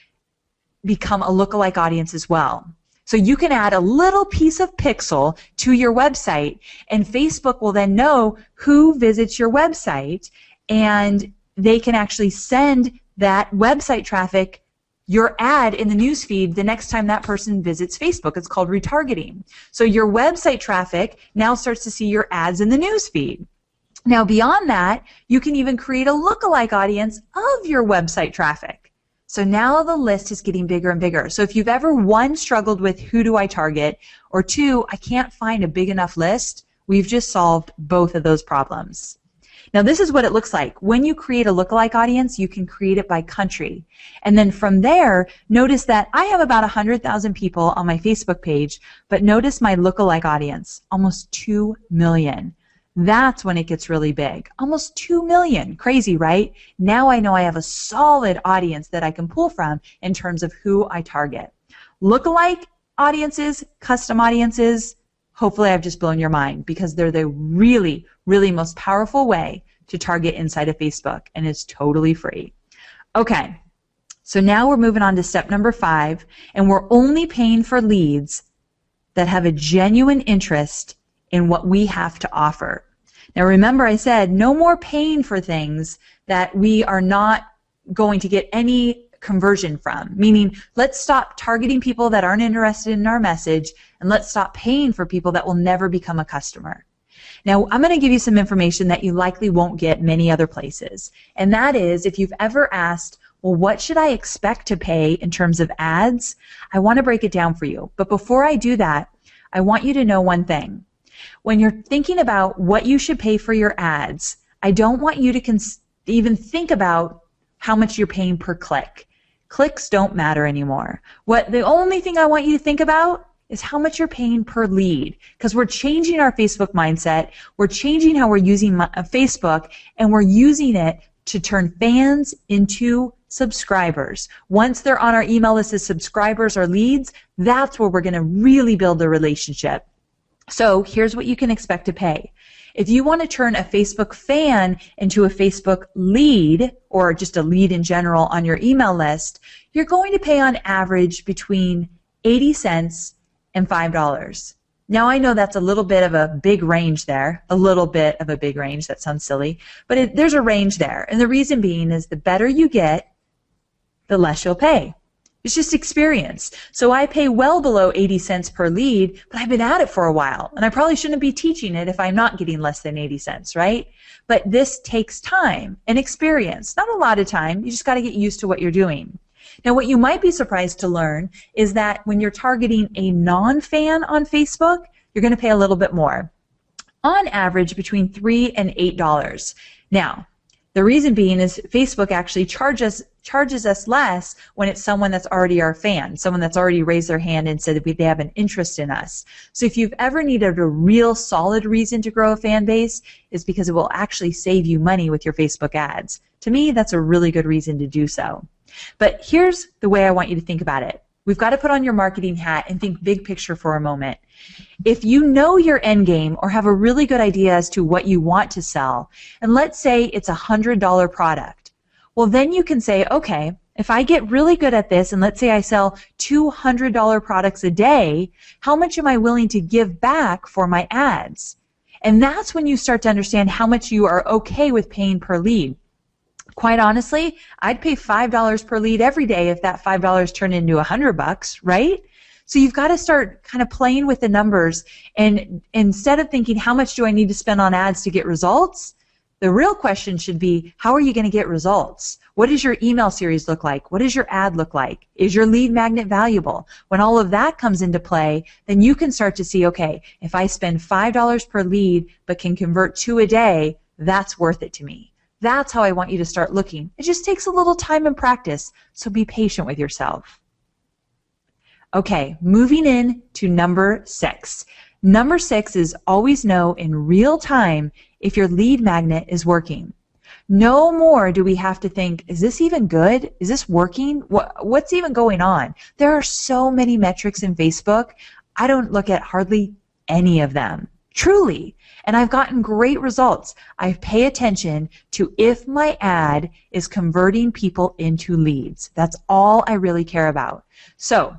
become a lookalike audience as well. So you can add a little piece of pixel to your website, and Facebook will then know who visits your website, and they can actually send that website traffic your ad in the newsfeed the next time that person visits Facebook. It's called retargeting. So your website traffic now starts to see your ads in the newsfeed. Now beyond that, you can even create a lookalike audience of your website traffic. So now the list is getting bigger and bigger. So if you've ever, 1, struggled with who do I target, or 2, I can't find a big enough list, we've just solved both of those problems. Now this is what it looks like. When you create a lookalike audience, you can create it by country. And then from there, notice that I have about 100,000 people on my Facebook page, but notice my lookalike audience, almost 2 million. That's when it gets really big. Almost 2 million. Crazy, right? Now I know I have a solid audience that I can pull from in terms of who I target. Lookalike audiences, custom audiences, hopefully I've just blown your mind, because they're the really, really most powerful way to target inside of Facebook, and it's totally free. Okay, so now we're moving on to step number 5, and we're only paying for leads that have a genuine interest in what we have to offer. Now remember, I said no more paying for things that we are not going to get any conversion from, meaning let's stop targeting people that aren't interested in our message, and let's stop paying for people that will never become a customer. Now, I'm going to give you some information that you likely won't get many other places, and that is if you've ever asked, well, what should I expect to pay in terms of ads? I want to break it down for you. But before I do that, I want you to know one thing. When you're thinking about what you should pay for your ads, I don't want you to even think about how much you're paying per click. Clicks don't matter anymore. The only thing I want you to think about is how much you're paying per lead, because we're changing our Facebook mindset, we're changing how we're using Facebook, and we're using it to turn fans into subscribers. Once they're on our email list as subscribers or leads, that's where we're going to really build the relationship. So here's what you can expect to pay. If you want to turn a Facebook fan into a Facebook lead, or just a lead in general on your email list, you're going to pay on average between 80 cents and $5. Now, I know that's a little bit of a big range there, a little bit of a big range. That sounds silly, but there's a range there. And the reason being is the better you get, the less you'll pay. It's just experience. So I pay well below 80 cents per lead, but I've been at it for a while, and I probably shouldn't be teaching it if I'm not getting less than 80 cents, right? But this takes time and experience. Not a lot of time. You just got to get used to what you're doing. Now, what you might be surprised to learn is that when you're targeting a non-fan on Facebook, you're going to pay a little bit more. On average, between $3 and $8. Now, the reason being is Facebook actually charges us less when it's someone that's already our fan, someone that's already raised their hand and said that they have an interest in us. So if you've ever needed a real solid reason to grow a fan base, it's because it will actually save you money with your Facebook ads. To me, that's a really good reason to do so. But here's the way I want you to think about it. We've got to put on your marketing hat and think big picture for a moment. If you know your end game or have a really good idea as to what you want to sell, and let's say it's a $100 product, well, then you can say, okay, if I get really good at this, and let's say I sell $200 products a day, how much am I willing to give back for my ads? And that's when you start to understand how much you are okay with paying per lead. Quite honestly, I'd pay $5 per lead every day if that $5 turned into $100, right? So you've got to start kind of playing with the numbers, and instead of thinking, how much do I need to spend on ads to get results? The real question should be, how are you going to get results? What does your email series look like? What does your ad look like? Is your lead magnet valuable? When all of that comes into play, then you can start to see, okay, if I spend $5 per lead but can convert 2 a day, that's worth it to me. That's how I want you to start looking. It just takes a little time and practice, so be patient with yourself. Okay, moving in to number 6. Number 6 is always know in real time if your lead magnet is working. No more do we have to think, is this even good? Is this working? What's even going on? There are so many metrics in Facebook. I don't look at hardly any of them. Truly. And I've gotten great results. I pay attention to if my ad is converting people into leads. That's all I really care about. So,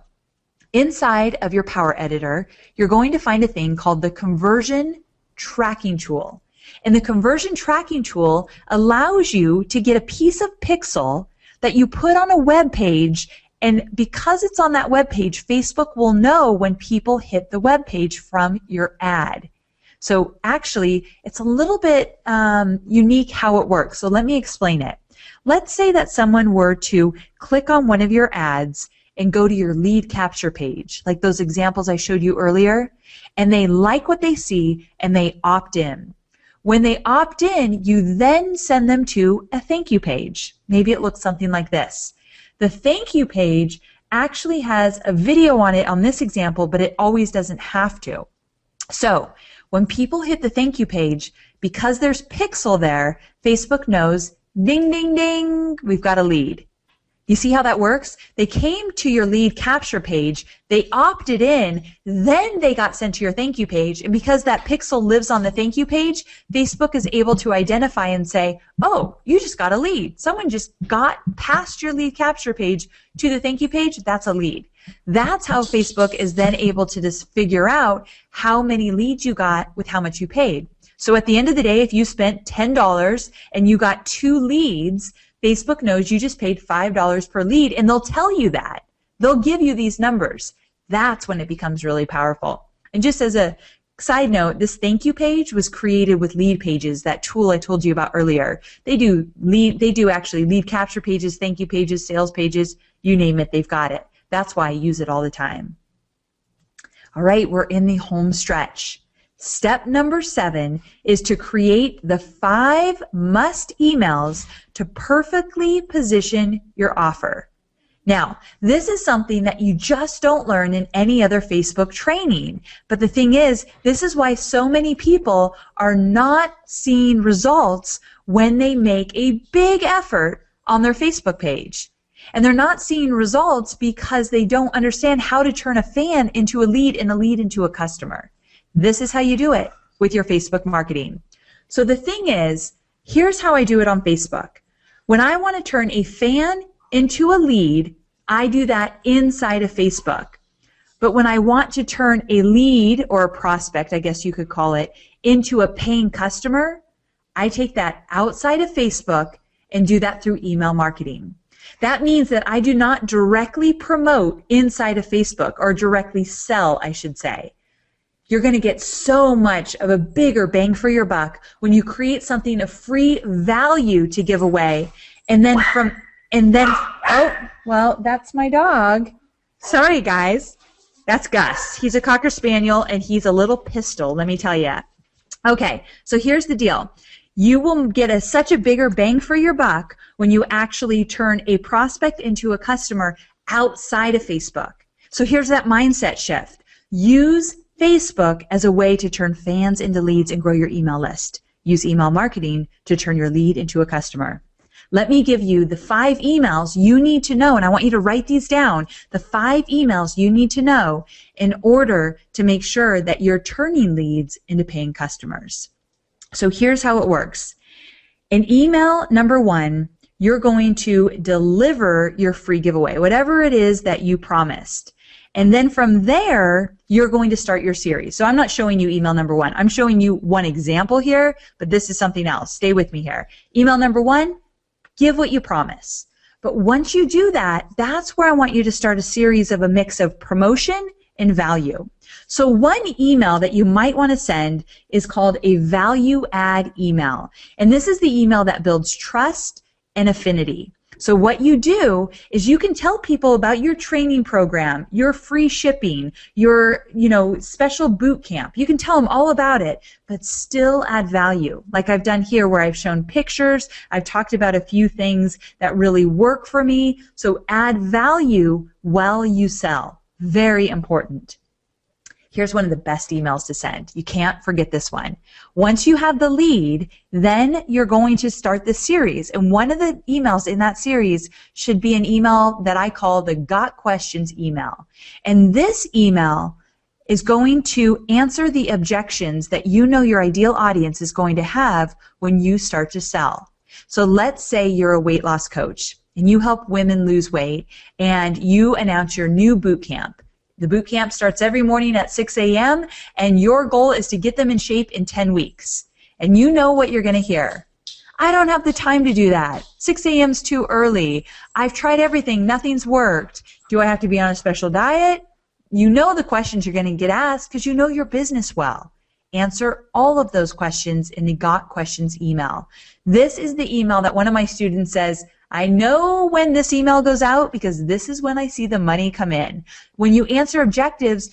inside of your Power Editor, you're going to find a thing called the Conversion Tracking Tool. And the Conversion Tracking Tool allows you to get a piece of pixel that you put on a web page, and because it's on that web page, Facebook will know when people hit the web page from your ad. So actually, it's a little bit unique how it works. So let me explain it. Let's say that someone were to click on one of your ads and go to your lead capture page, like those examples I showed you earlier, and they like what they see and they opt in. When they opt in, you then send them to a thank you page. Maybe it looks something like this. The thank you page actually has a video on it on this example, but it always doesn't have to. So when people hit the thank you page, because there's pixel there, Facebook knows, ding, ding, ding, we've got a lead. You see how that works? They came to your lead capture page, they opted in, then they got sent to your thank you page, and because that pixel lives on the thank you page, Facebook is able to identify and say, oh, you just got a lead. Someone just got past your lead capture page to the thank you page, that's a lead. That's how Facebook is then able to just figure out how many leads you got with how much you paid. So at the end of the day, if you spent $10 and you got 2 leads, Facebook knows you just paid $5 per lead, and they'll tell you that. They'll give you these numbers. That's when it becomes really powerful. And just as a side note, this thank you page was created with Lead Pages, that tool I told you about earlier. They do actually lead capture pages, thank you pages, sales pages, you name it, they've got it. That's why I use it all the time. All right, we're in the home stretch. Step number 7 is to create the 5 must emails to perfectly position your offer. Now, this is something that you just don't learn in any other Facebook training. But the thing is, this is why so many people are not seeing results when they make a big effort on their Facebook page. And they're not seeing results because they don't understand how to turn a fan into a lead and a lead into a customer. This is how you do it with your Facebook marketing. So the thing is, here's how I do it on Facebook. When I want to turn a fan into a lead, I do that inside of Facebook. But when I want to turn a lead or a prospect, I guess you could call it, into a paying customer, I take that outside of Facebook and do that through email marketing. That means that I do not directly promote inside of Facebook, or directly sell, I should say. You're going to get so much of a bigger bang for your buck when you create something of free value to give away, and then oh, well, that's my dog. Sorry, guys. That's Gus. He's a Cocker Spaniel, and he's a little pistol, let me tell you. Okay, so here's the deal. You will get such a bigger bang for your buck when you actually turn a prospect into a customer outside of Facebook. So here's that mindset shift. Use Facebook as a way to turn fans into leads and grow your email list. Use email marketing to turn your lead into a customer. Let me give you the 5 emails you need to know, and I want you to write these down, the 5 emails you need to know in order to make sure that you're turning leads into paying customers. So here's how it works. In email number 1, you're going to deliver your free giveaway, whatever it is that you promised. And then from there, you're going to start your series. So I'm not showing you email number 1. I'm showing you one example here, but this is something else. Stay with me here. Email number 1, give what you promise. But once you do that, that's where I want you to start a series of a mix of promotion and value. So one email that you might want to send is called a value add email. And this is the email that builds trust and affinity. So what you do is you can tell people about your training program, your free shipping, your special boot camp. You can tell them all about it, but still add value. Like I've done here where I've shown pictures. I've talked about a few things that really work for me. So add value while you sell. Very important. Here's one of the best emails to send. You can't forget this one. Once you have the lead, then you're going to start the series. And one of the emails in that series should be an email that I call the Got Questions email. And this email is going to answer the objections that you know your ideal audience is going to have when you start to sell. So let's say you're a weight loss coach and you help women lose weight and you announce your new boot camp. The boot camp starts every morning at 6 a.m. and your goal is to get them in shape in 10 weeks. And you know what you're going to hear. I don't have the time to do that. 6 a.m. is too early. I've tried everything. Nothing's worked. Do I have to be on a special diet? You know the questions you're going to get asked because you know your business well. Answer all of those questions in the Got Questions email. This is the email that one of my students says, I know when this email goes out because this is when I see the money come in. When you answer objections,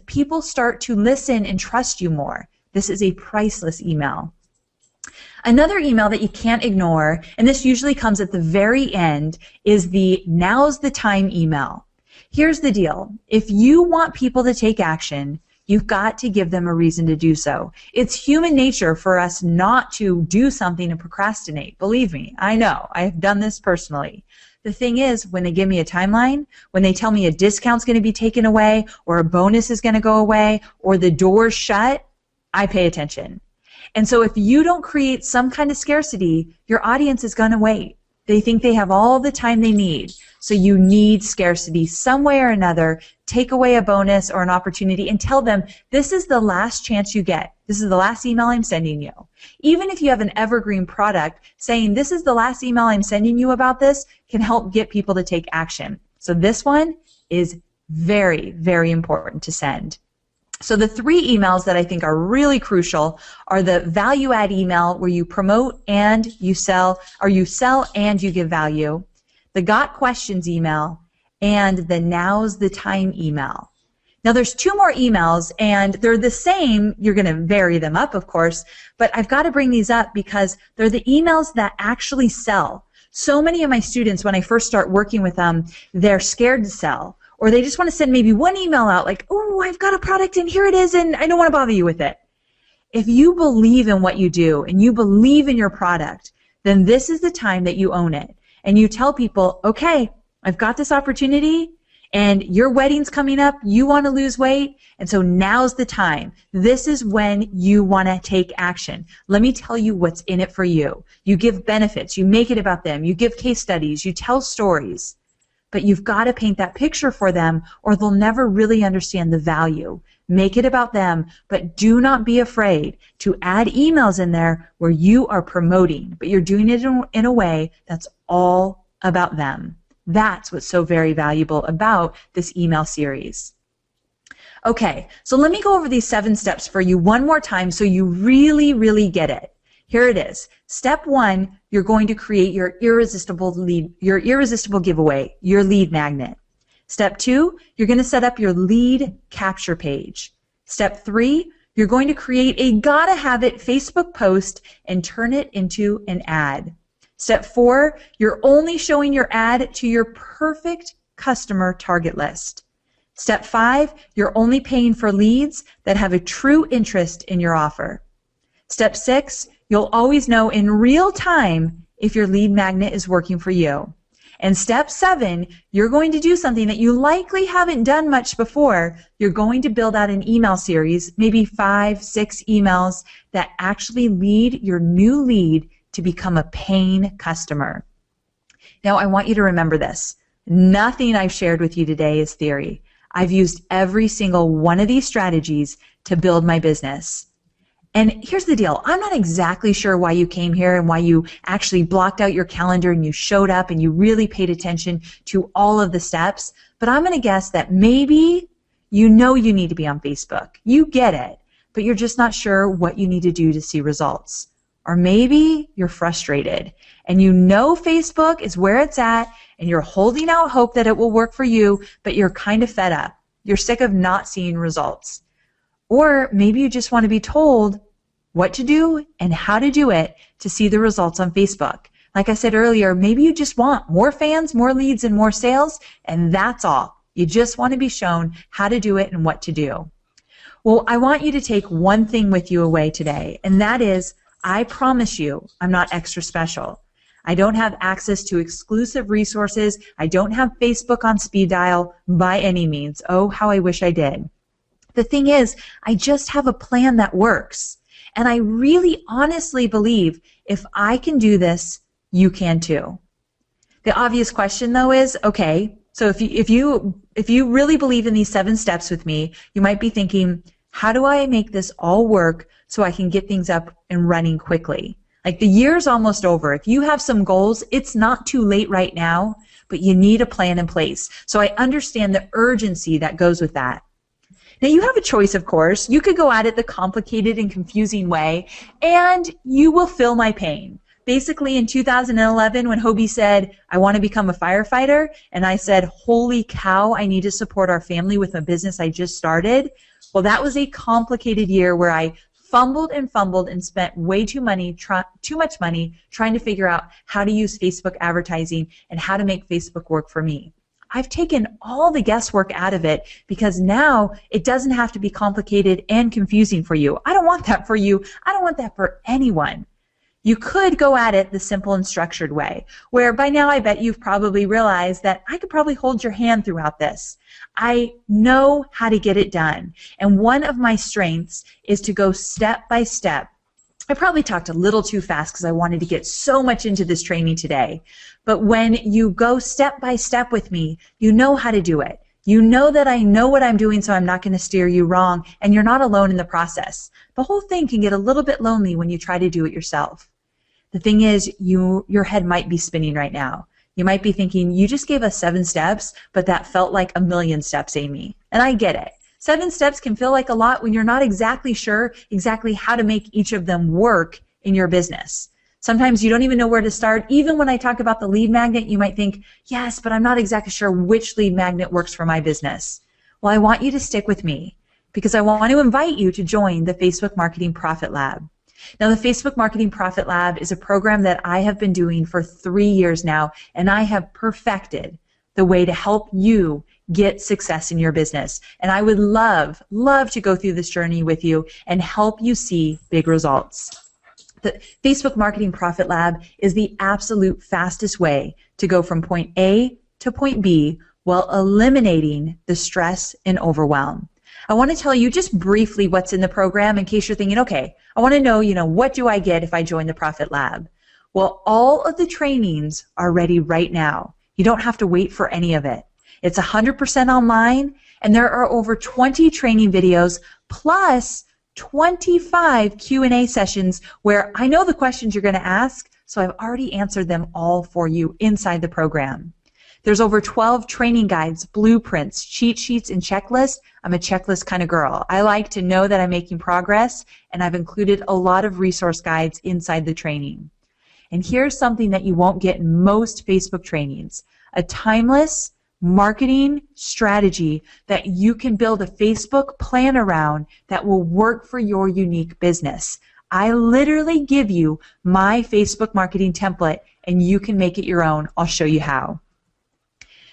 people start to listen and trust you more. This is a priceless email. Another email that you can't ignore, and this usually comes at the very end, is the now's the time email. Here's the deal. If you want people to take action, you've got to give them a reason to do so. It's human nature for us not to do something and procrastinate. Believe me, I know. I've done this personally. The thing is, when they give me a timeline, when they tell me a discount's going to be taken away, or a bonus is going to go away, or the door's shut, I pay attention. And so if you don't create some kind of scarcity, your audience is going to wait. They think they have all the time they need. So you need scarcity some way or another. Take away a bonus or an opportunity and tell them, this is the last chance you get. This is the last email I'm sending you. Even if you have an evergreen product, saying this is the last email I'm sending you about this can help get people to take action. So this one is very, very important to send. So the 3 emails that I think are really crucial are the value add email where you promote and you sell, or you sell and you give value, the got questions email, and the now's the time email. Now there's 2 more emails and they're the same. You're going to vary them up, of course, but I've got to bring these up because they're the emails that actually sell. So many of my students, when I first start working with them, they're scared to sell. Or they just want to send maybe one email out like, oh, I've got a product and here it is and I don't want to bother you with it. If you believe in what you do and you believe in your product, then this is the time that you own it. And you tell people, okay, I've got this opportunity and your wedding's coming up, you want to lose weight, and so now's the time. This is when you want to take action. Let me tell you what's in it for you. You give benefits, you make it about them, you give case studies, you tell stories. But you've got to paint that picture for them or they'll never really understand the value. Make it about them, but do not be afraid to add emails in there where you are promoting, but you're doing it in a way that's all about them. That's what's so very valuable about this email series. Okay, so let me go over these 7 steps for you one more time so you really, really get it. Here it is. Step 1, you're going to create your irresistible giveaway, your lead magnet. Step 2, you're going to set up your lead capture page. Step 3, you're going to create a gotta have it Facebook post and turn it into an ad. Step 4, you're only showing your ad to your perfect customer target list. Step 5, you're only paying for leads that have a true interest in your offer. Step 6, you'll always know in real time if your lead magnet is working for you. And step 7, you're going to do something that you likely haven't done much before. You're going to build out an email series, maybe 5, 6 emails that actually lead your new lead to become a paying customer. Now, I want you to remember this. Nothing I've shared with you today is theory. I've used every single one of these strategies to build my business. And here's the deal. I'm not exactly sure why you came here and why you actually blocked out your calendar and you showed up and you really paid attention to all of the steps. But I'm going to guess that maybe you know you need to be on Facebook. You get it, but you're just not sure what you need to do to see results. Or maybe you're frustrated and you know Facebook is where it's at and you're holding out hope that it will work for you, but you're kind of fed up. You're sick of not seeing results. Or maybe you just want to be told what to do and how to do it to see the results on Facebook. Like I said earlier, maybe you just want more fans, more leads, and more sales, and that's all. You just want to be shown how to do it and what to do. Well, I want you to take one thing with you away today, and that is, I promise you, I'm not extra special. I don't have access to exclusive resources. I don't have Facebook on speed dial by any means. Oh, how I wish I did. The thing is, I just have a plan that works. And I really honestly believe if I can do this, you can too. The obvious question though is, okay, so if you really believe in these 7 steps with me, you might be thinking, how do I make this all work so I can get things up and running quickly? Like the year's almost over. If you have some goals, it's not too late right now, but you need a plan in place. So I understand the urgency that goes with that. Now you have a choice, of course. You could go at it the complicated and confusing way, and you will feel my pain. Basically, in 2011, when Hobie said, I want to become a firefighter, and I said, holy cow, I need to support our family with a business I just started, well, that was a complicated year where I fumbled and spent way too much money trying to figure out how to use Facebook advertising and how to make Facebook work for me. I've taken all the guesswork out of it because now it doesn't have to be complicated and confusing for you. I don't want that for you. I don't want that for anyone. You could go at it the simple and structured way, where by now I bet you've probably realized that I could probably hold your hand throughout this. I know how to get it done. And one of my strengths is to go step by step. I probably talked a little too fast because I wanted to get so much into this training today. But when you go step by step with me, you know how to do it. You know that I know what I'm doing, so I'm not going to steer you wrong, and you're not alone in the process. The whole thing can get a little bit lonely when you try to do it yourself. The thing is, your head might be spinning right now. You might be thinking, you just gave us 7 steps, but that felt like a million steps, Amy. And I get it. 7 steps can feel like a lot when you're not exactly sure exactly how to make each of them work in your business. Sometimes you don't even know where to start. Even when I talk about the lead magnet, you might think, yes, but I'm not exactly sure which lead magnet works for my business. Well, I want you to stick with me because I want to invite you to join the Facebook Marketing Profit Lab. Now, the Facebook Marketing Profit Lab is a program that I have been doing for 3 years now, and I have perfected the way to help you get success in your business. And I would love to go through this journey with you and help you see big results. The Facebook Marketing Profit Lab is the absolute fastest way to go from point A to point B while eliminating the stress and overwhelm. I want to tell you just briefly what's in the program in case you're thinking, okay, I want to know, what do I get if I join the Profit Lab? Well, all of the trainings are ready right now. You don't have to wait for any of it. It's 100% online, and there are over 20 training videos plus 25 Q&A sessions where I know the questions you're going to ask, so I've already answered them all for you inside the program. There's over 12 training guides, blueprints, cheat sheets, and checklists. I'm a checklist kind of girl. I like to know that I'm making progress, and I've included a lot of resource guides inside the training. And here's something that you won't get in most Facebook trainings, a timeless marketing strategy that you can build a Facebook plan around that will work for your unique business. I literally give you my Facebook marketing template and you can make it your own. I'll show you how.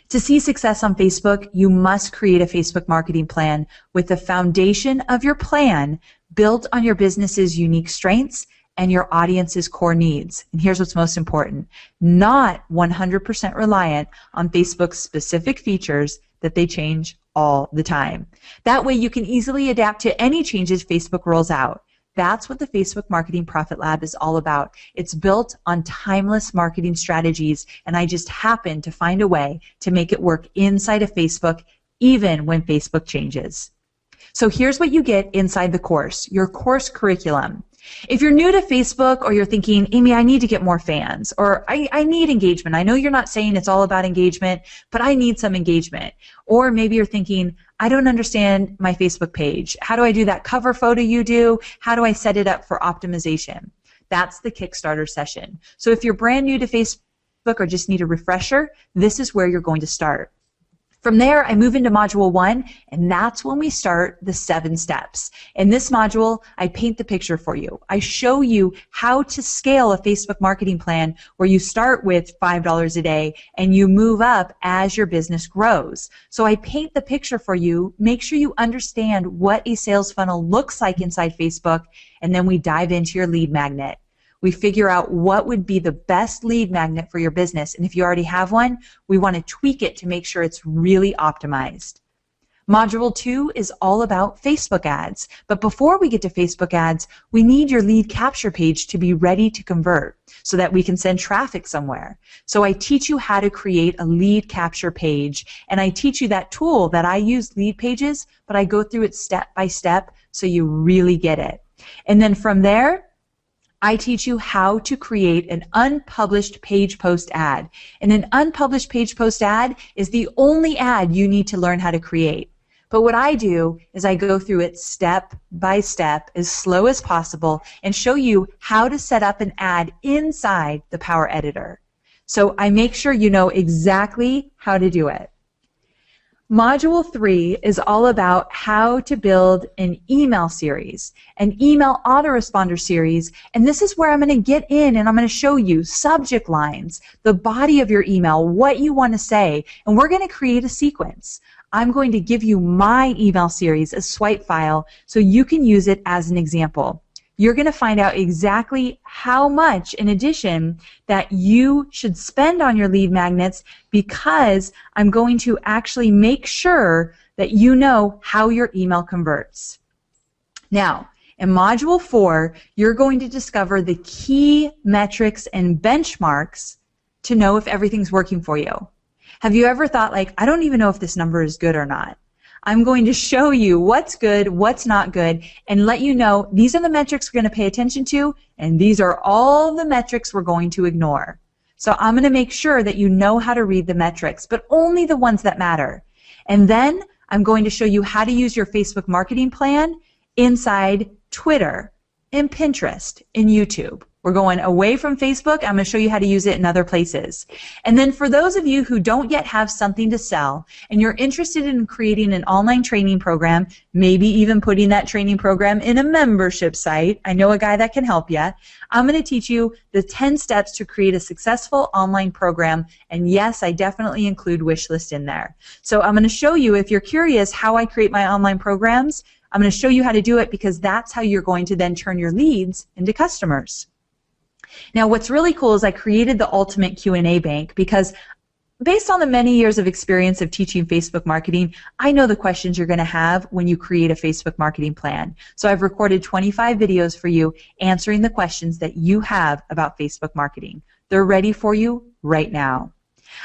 To see success on Facebook, you must create a Facebook marketing plan with the foundation of your plan built on your business's unique strengths and your audience's core needs. And here's what's most important. Not 100% reliant on Facebook's specific features that they change all the time. That way you can easily adapt to any changes Facebook rolls out. That's what the Facebook Marketing Profit Lab is all about. It's built on timeless marketing strategies, and I just happen to find a way to make it work inside of Facebook even when Facebook changes. So here's what you get inside the course, your course curriculum. If you're new to Facebook or you're thinking, Amy, I need to get more fans, or I need engagement. I know you're not saying it's all about engagement, but I need some engagement. Or maybe you're thinking, I don't understand my Facebook page. How do I do that cover photo you do? How do I set it up for optimization? That's the Kickstarter session. So if you're brand new to Facebook or just need a refresher, this is where you're going to start. From there, I move into Module 1, and that's when we start the 7 steps. In this module, I paint the picture for you. I show you how to scale a Facebook marketing plan where you start with $5 a day and you move up as your business grows. So I paint the picture for you, make sure you understand what a sales funnel looks like inside Facebook, and then we dive into your lead magnet. We figure out what would be the best lead magnet for your business. And if you already have one, we want to tweak it to make sure it's really optimized. Module 2 is all about Facebook ads. But before we get to Facebook ads, we need your lead capture page to be ready to convert so that we can send traffic somewhere. So I teach you how to create a lead capture page. And I teach you that tool that I use, Lead Pages, but I go through it step by step so you really get it. And then from there, I teach you how to create an unpublished page post ad. And an unpublished page post ad is the only ad you need to learn how to create. But what I do is I go through it step by step as slow as possible and show you how to set up an ad inside the Power Editor. So I make sure you know exactly how to do it. Module 3 is all about how to build an email series, an email autoresponder series, and this is where I'm going to get in and I'm going to show you subject lines, the body of your email, what you want to say, and we're going to create a sequence. I'm going to give you my email series, a swipe file, so you can use it as an example. You're going to find out exactly how much, in addition, that you should spend on your lead magnets because I'm going to actually make sure that you know how your email converts. Now, In Module 4, you're going to discover the key metrics and benchmarks to know if everything's working for you. Have you ever thought, like, I don't even know if this number is good or not? I'm going to show you what's good, what's not good, and let you know these are the metrics we're going to pay attention to, and these are all the metrics we're going to ignore. So I'm going to make sure that you know how to read the metrics, but only the ones that matter. And then I'm going to show you how to use your Facebook marketing plan inside Twitter, and Pinterest, and YouTube. We're going away from Facebook. I'm going to show you how to use it in other places. And then for those of you who don't yet have something to sell and you're interested in creating an online training program, maybe even putting that training program in a membership site, I know a guy that can help you. I'm going to teach you the 10 steps to create a successful online program. And yes, I definitely include wishlist in there. So I'm going to show you, if you're curious how I create my online programs, I'm going to show you how to do it because that's how you're going to then turn your leads into customers. Now, what's really cool is I created the ultimate Q&A bank because based on the many years of experience of teaching Facebook marketing, I know the questions you're going to have when you create a Facebook marketing plan. So I've recorded 25 videos for you answering the questions that you have about Facebook marketing. They're ready for you right now.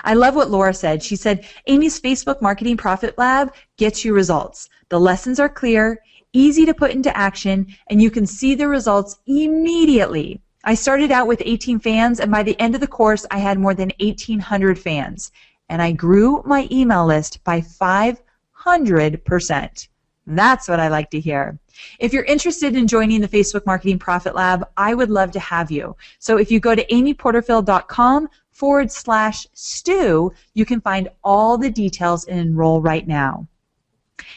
I love what Laura said. She said, Amy's Facebook Marketing Profit Lab gets you results. The lessons are clear, easy to put into action, and you can see the results immediately. I started out with 18 fans, and by the end of the course, I had more than 1,800 fans. And I grew my email list by 500%. That's what I like to hear. If you're interested in joining the Facebook Marketing Profit Lab, I would love to have you. So if you go to amyporterfield.com/stew, you can find all the details and enroll right now.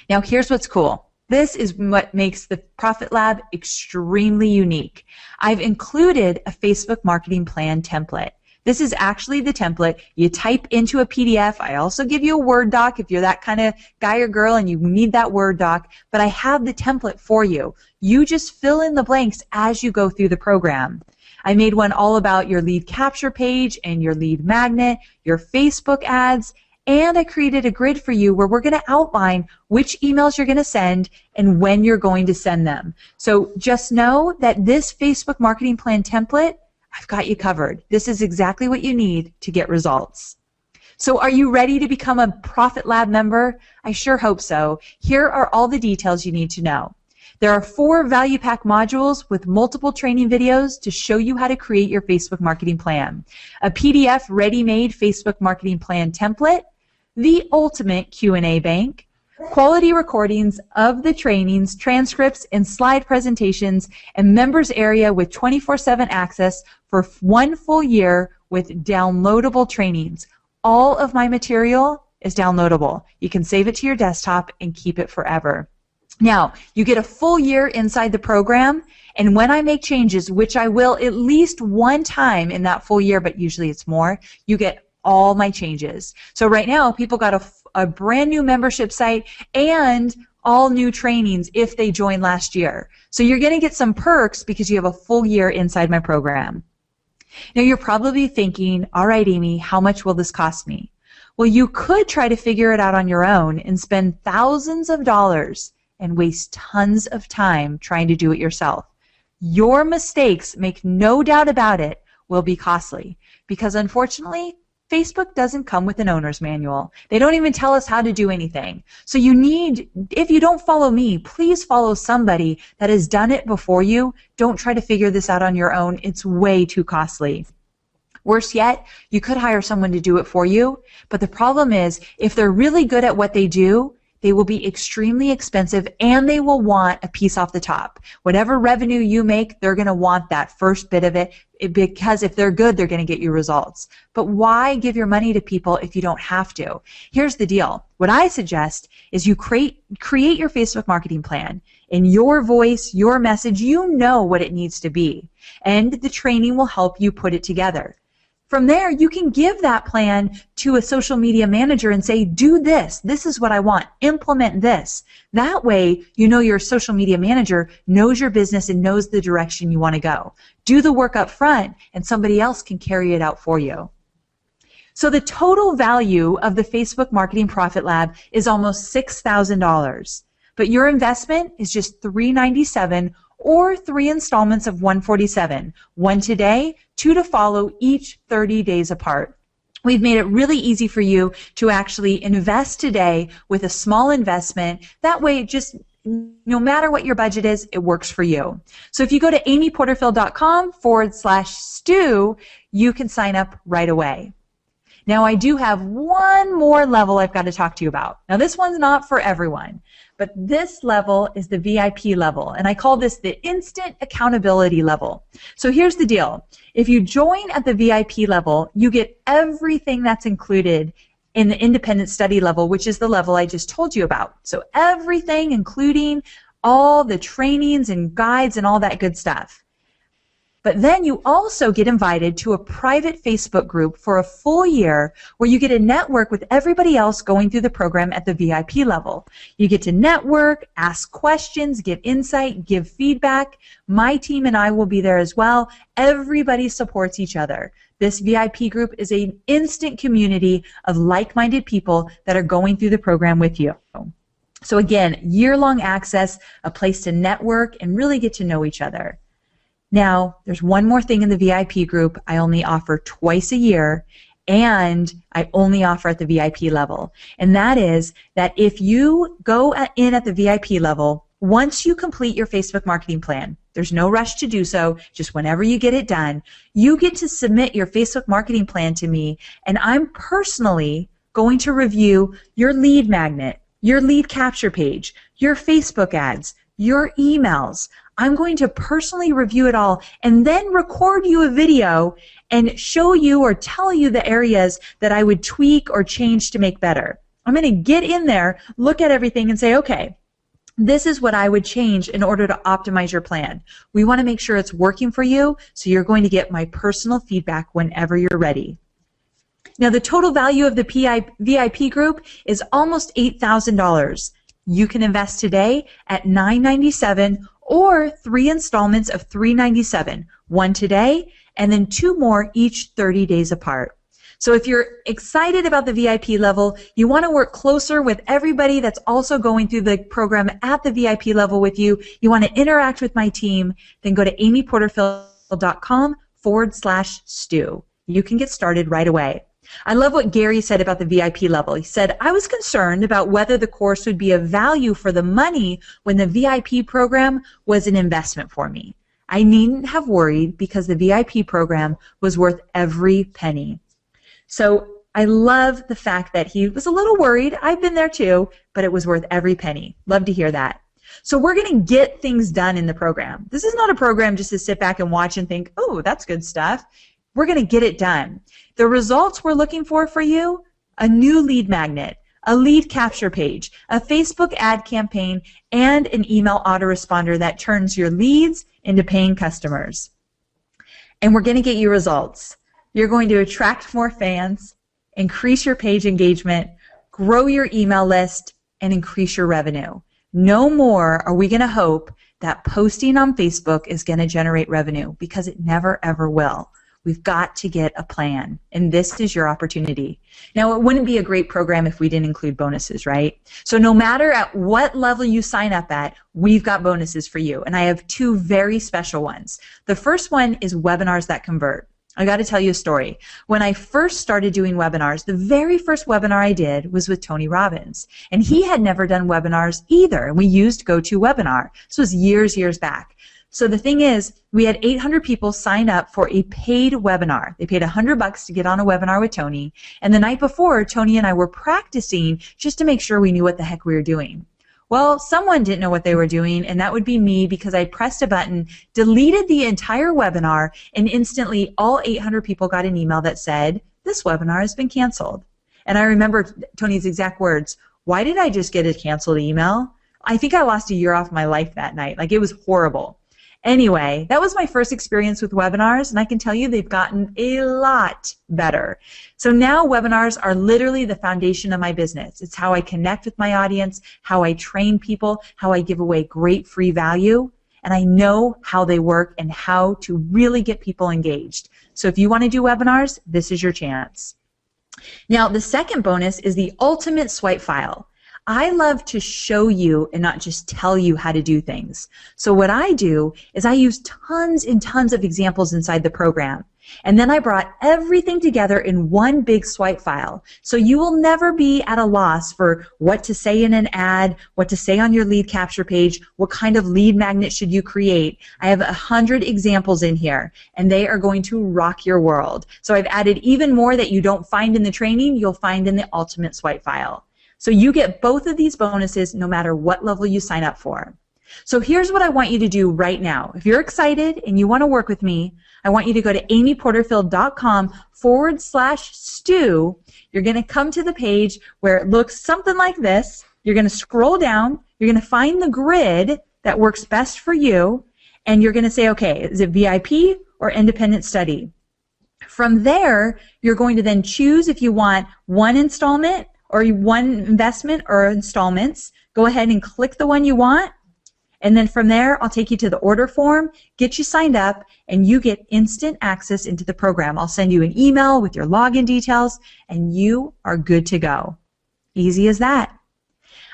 Now, here's what's cool. This is what makes the Profit Lab extremely unique. I've included a Facebook marketing plan template. This is actually the template. You type into a PDF. I also give you a Word doc if you're that kind of guy or girl and you need that Word doc, but I have the template for you. You just fill in the blanks as you go through the program. I made one all about your lead capture page and your lead magnet, your Facebook ads, and I created a grid for you where we're going to outline which emails you're going to send and when you're going to send them. So just know that this Facebook marketing plan template, I've got you covered. This is exactly what you need to get results. So are you ready to become a Profit Lab member? I sure hope so. Here are all the details you need to know. There are 4 value pack modules with multiple training videos to show you how to create your Facebook marketing plan. A PDF ready-made Facebook marketing plan template, the ultimate Q&A bank, quality recordings of the trainings, transcripts, and slide presentations, and members area with 24/7 access for 1 full year with downloadable trainings. All of my material is downloadable. You can save it to your desktop and keep it forever. Now, you get a full year inside the program, and when I make changes, which I will at least one time in that full year, but usually it's more, you get all my changes. So right now, people got a brand new membership site and all new trainings if they joined last year. So you're going to get some perks because you have a full year inside my program. Now you're probably thinking, all right, Amy, how much will this cost me? Well, you could try to figure it out on your own and spend thousands of dollars and waste tons of time trying to do it yourself. Your mistakes, make no doubt about it, will be costly because unfortunately, Facebook doesn't come with an owner's manual. They don't even tell us how to do anything. So you need, if you don't follow me, please follow somebody that has done it before you. Don't try to figure this out on your own. It's way too costly. Worse yet, you could hire someone to do it for you, but the problem is if they're really good at what they do, they will be extremely expensive and they will want a piece off the top. Whatever revenue you make, they're going to want that first bit of it because if they're good, they're going to get you results. But why give your money to people if you don't have to? Here's the deal. What I suggest is you create your Facebook marketing plan. In your voice, your message, you know what it needs to be. And the training will help you put it together. From there, you can give that plan to a social media manager and say, do this. This is what I want. Implement this. That way, you know your social media manager knows your business and knows the direction you want to go. Do the work up front, and somebody else can carry it out for you. So the total value of the Facebook Marketing Profit Lab is almost $6,000. But your investment is just $397 or 3 installments of $147, one today, 2 to follow, each 30 days apart. We've made it really easy for you to actually invest today with a small investment. That way, just no matter what your budget is, it works for you. So if you go to amyporterfield.com/stew, you can sign up right away. Now, I do have one more level I've got to talk to you about. Now, this one's not for everyone, but this level is the VIP level, and I call this the instant accountability level. So here's the deal. If you join at the VIP level, you get everything that's included in the independent study level, which is the level I just told you about. So everything, including all the trainings and guides and all that good stuff. But then you also get invited to a private Facebook group for a full year where you get to network with everybody else going through the program at the VIP level. You get to network, ask questions, get insight, give feedback. My team and I will be there as well. Everybody supports each other. This VIP group is an instant community of like-minded people that are going through the program with you. So again, year-long access, a place to network and really get to know each other. Now, there's one more thing in the VIP group I only offer twice a year, and I only offer at the VIP level. And that is that if you go in at the VIP level, once you complete your Facebook marketing plan, there's no rush to do so, just whenever you get it done, you get to submit your Facebook marketing plan to me, and I'm personally going to review your lead magnet, your lead capture page, your Facebook ads, your emails. I'm going to personally review it all and then record you a video and show you or tell you the areas that I would tweak or change to make better. I'm going to get in there, look at everything and say, okay, this is what I would change in order to optimize your plan. We want to make sure it's working for you, so you're going to get my personal feedback whenever you're ready. Now, the total value of the VIP group is almost $8,000. You can invest today at $997 or 3 installments of $397, one today and then 2 more each 30 days apart. So if you're excited about the VIP level, you want to work closer with everybody that's also going through the program at the VIP level with you, you want to interact with my team, then go to amyporterfield.com/stew. You can get started right away. I love what Gary said about the VIP level. He said, I was concerned about whether the course would be of value for the money when the VIP program was an investment for me. I needn't have worried because the VIP program was worth every penny. So I love the fact that he was a little worried. I've been there too, but it was worth every penny. Love to hear that. So we're going to get things done in the program. This is not a program just to sit back and watch and think, oh, that's good stuff. We're going to get it done. The results we're looking for you, a new lead magnet, a lead capture page, a Facebook ad campaign, and an email autoresponder that turns your leads into paying customers. And we're going to get you results. You're going to attract more fans, increase your page engagement, grow your email list, and increase your revenue. No more are we going to hope that posting on Facebook is going to generate revenue, because it never, ever will. We've got to get a plan, and this is your opportunity. Now, it wouldn't be a great program if we didn't include bonuses, right? So no matter at what level you sign up at, we've got bonuses for you, and I have 2 very special ones. The first one is webinars that convert. I got to tell you a story. When I first started doing webinars, the very first webinar I did was with Tony Robbins, and he had never done webinars either, and we used GoToWebinar. This was years back. So the thing is, we had 800 people sign up for a paid webinar. They paid $100 to get on a webinar with Tony, and the night before, Tony and I were practicing just to make sure we knew what the heck we were doing. Well, someone didn't know what they were doing, and that would be me, because I pressed a button, deleted the entire webinar, and instantly all 800 people got an email that said, this webinar has been canceled. And I remember Tony's exact words, why did I just get a canceled email? I think I lost a year off my life that night. Like, it was horrible. Anyway, that was my first experience with webinars, and I can tell you they've gotten a lot better. So now webinars are literally the foundation of my business. It's how I connect with my audience, how I train people, how I give away great free value, and I know how they work and how to really get people engaged. So if you want to do webinars, this is your chance. Now, the second bonus is the ultimate swipe file. I love to show you and not just tell you how to do things. So what I do is I use tons and tons of examples inside the program. And then I brought everything together in one big swipe file. So you will never be at a loss for what to say in an ad, what to say on your lead capture page, what kind of lead magnet should you create. I have 100 examples in here, and they are going to rock your world. So I've added even more that you don't find in the training, you'll find in the ultimate swipe file. So you get both of these bonuses no matter what level you sign up for. So here's what I want you to do right now. If you're excited and you want to work with me, I want you to go to amyporterfield.com/Stu. You're going to come to the page where it looks something like this. You're going to scroll down. You're going to find the grid that works best for you, and you're going to say, okay, is it VIP or independent study? From there, you're going to then choose if you want one installment or one investment or installments. Go ahead and click the one you want. And then from there, I'll take you to the order form, get you signed up, and you get instant access into the program. I'll send you an email with your login details, and you are good to go. Easy as that.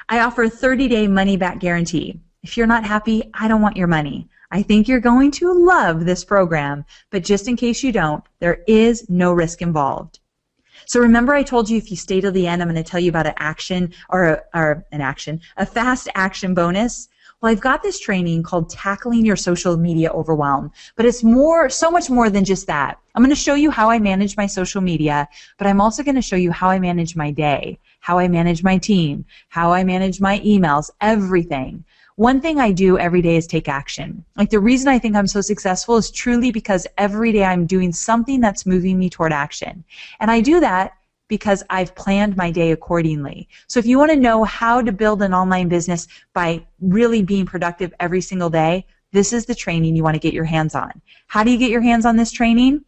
I offer a 30-day money-back guarantee. If you're not happy, I don't want your money. I think you're going to love this program, but just in case you don't, there is no risk involved. So remember I told you if you stay till the end, I'm going to tell you about an action or a fast action bonus. Well, I've got this training called Tackling Your Social Media Overwhelm, but it's so much more than just that. I'm going to show you how I manage my social media, but I'm also going to show you how I manage my day, how I manage my team, how I manage my emails, everything. One thing I do every day is take action. Like the reason I think I'm so successful is truly because every day I'm doing something that's moving me toward action. And I do that because I've planned my day accordingly. So if you want to know how to build an online business by really being productive every single day, this is the training you want to get your hands on. How do you get your hands on this training?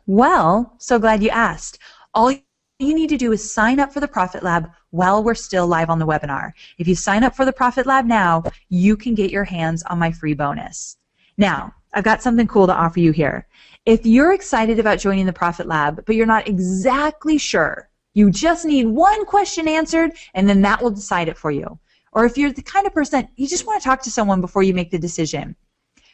Well, so glad you asked. All you need to do is sign up for the Profit Lab while we're still live on the webinar. If you sign up for the Profit Lab now, you can get your hands on my free bonus. Now, I've got something cool to offer you here. If you're excited about joining the Profit Lab, but you're not exactly sure, you just need one question answered, and then that will decide it for you. Or if you're the kind of person, you just want to talk to someone before you make the decision.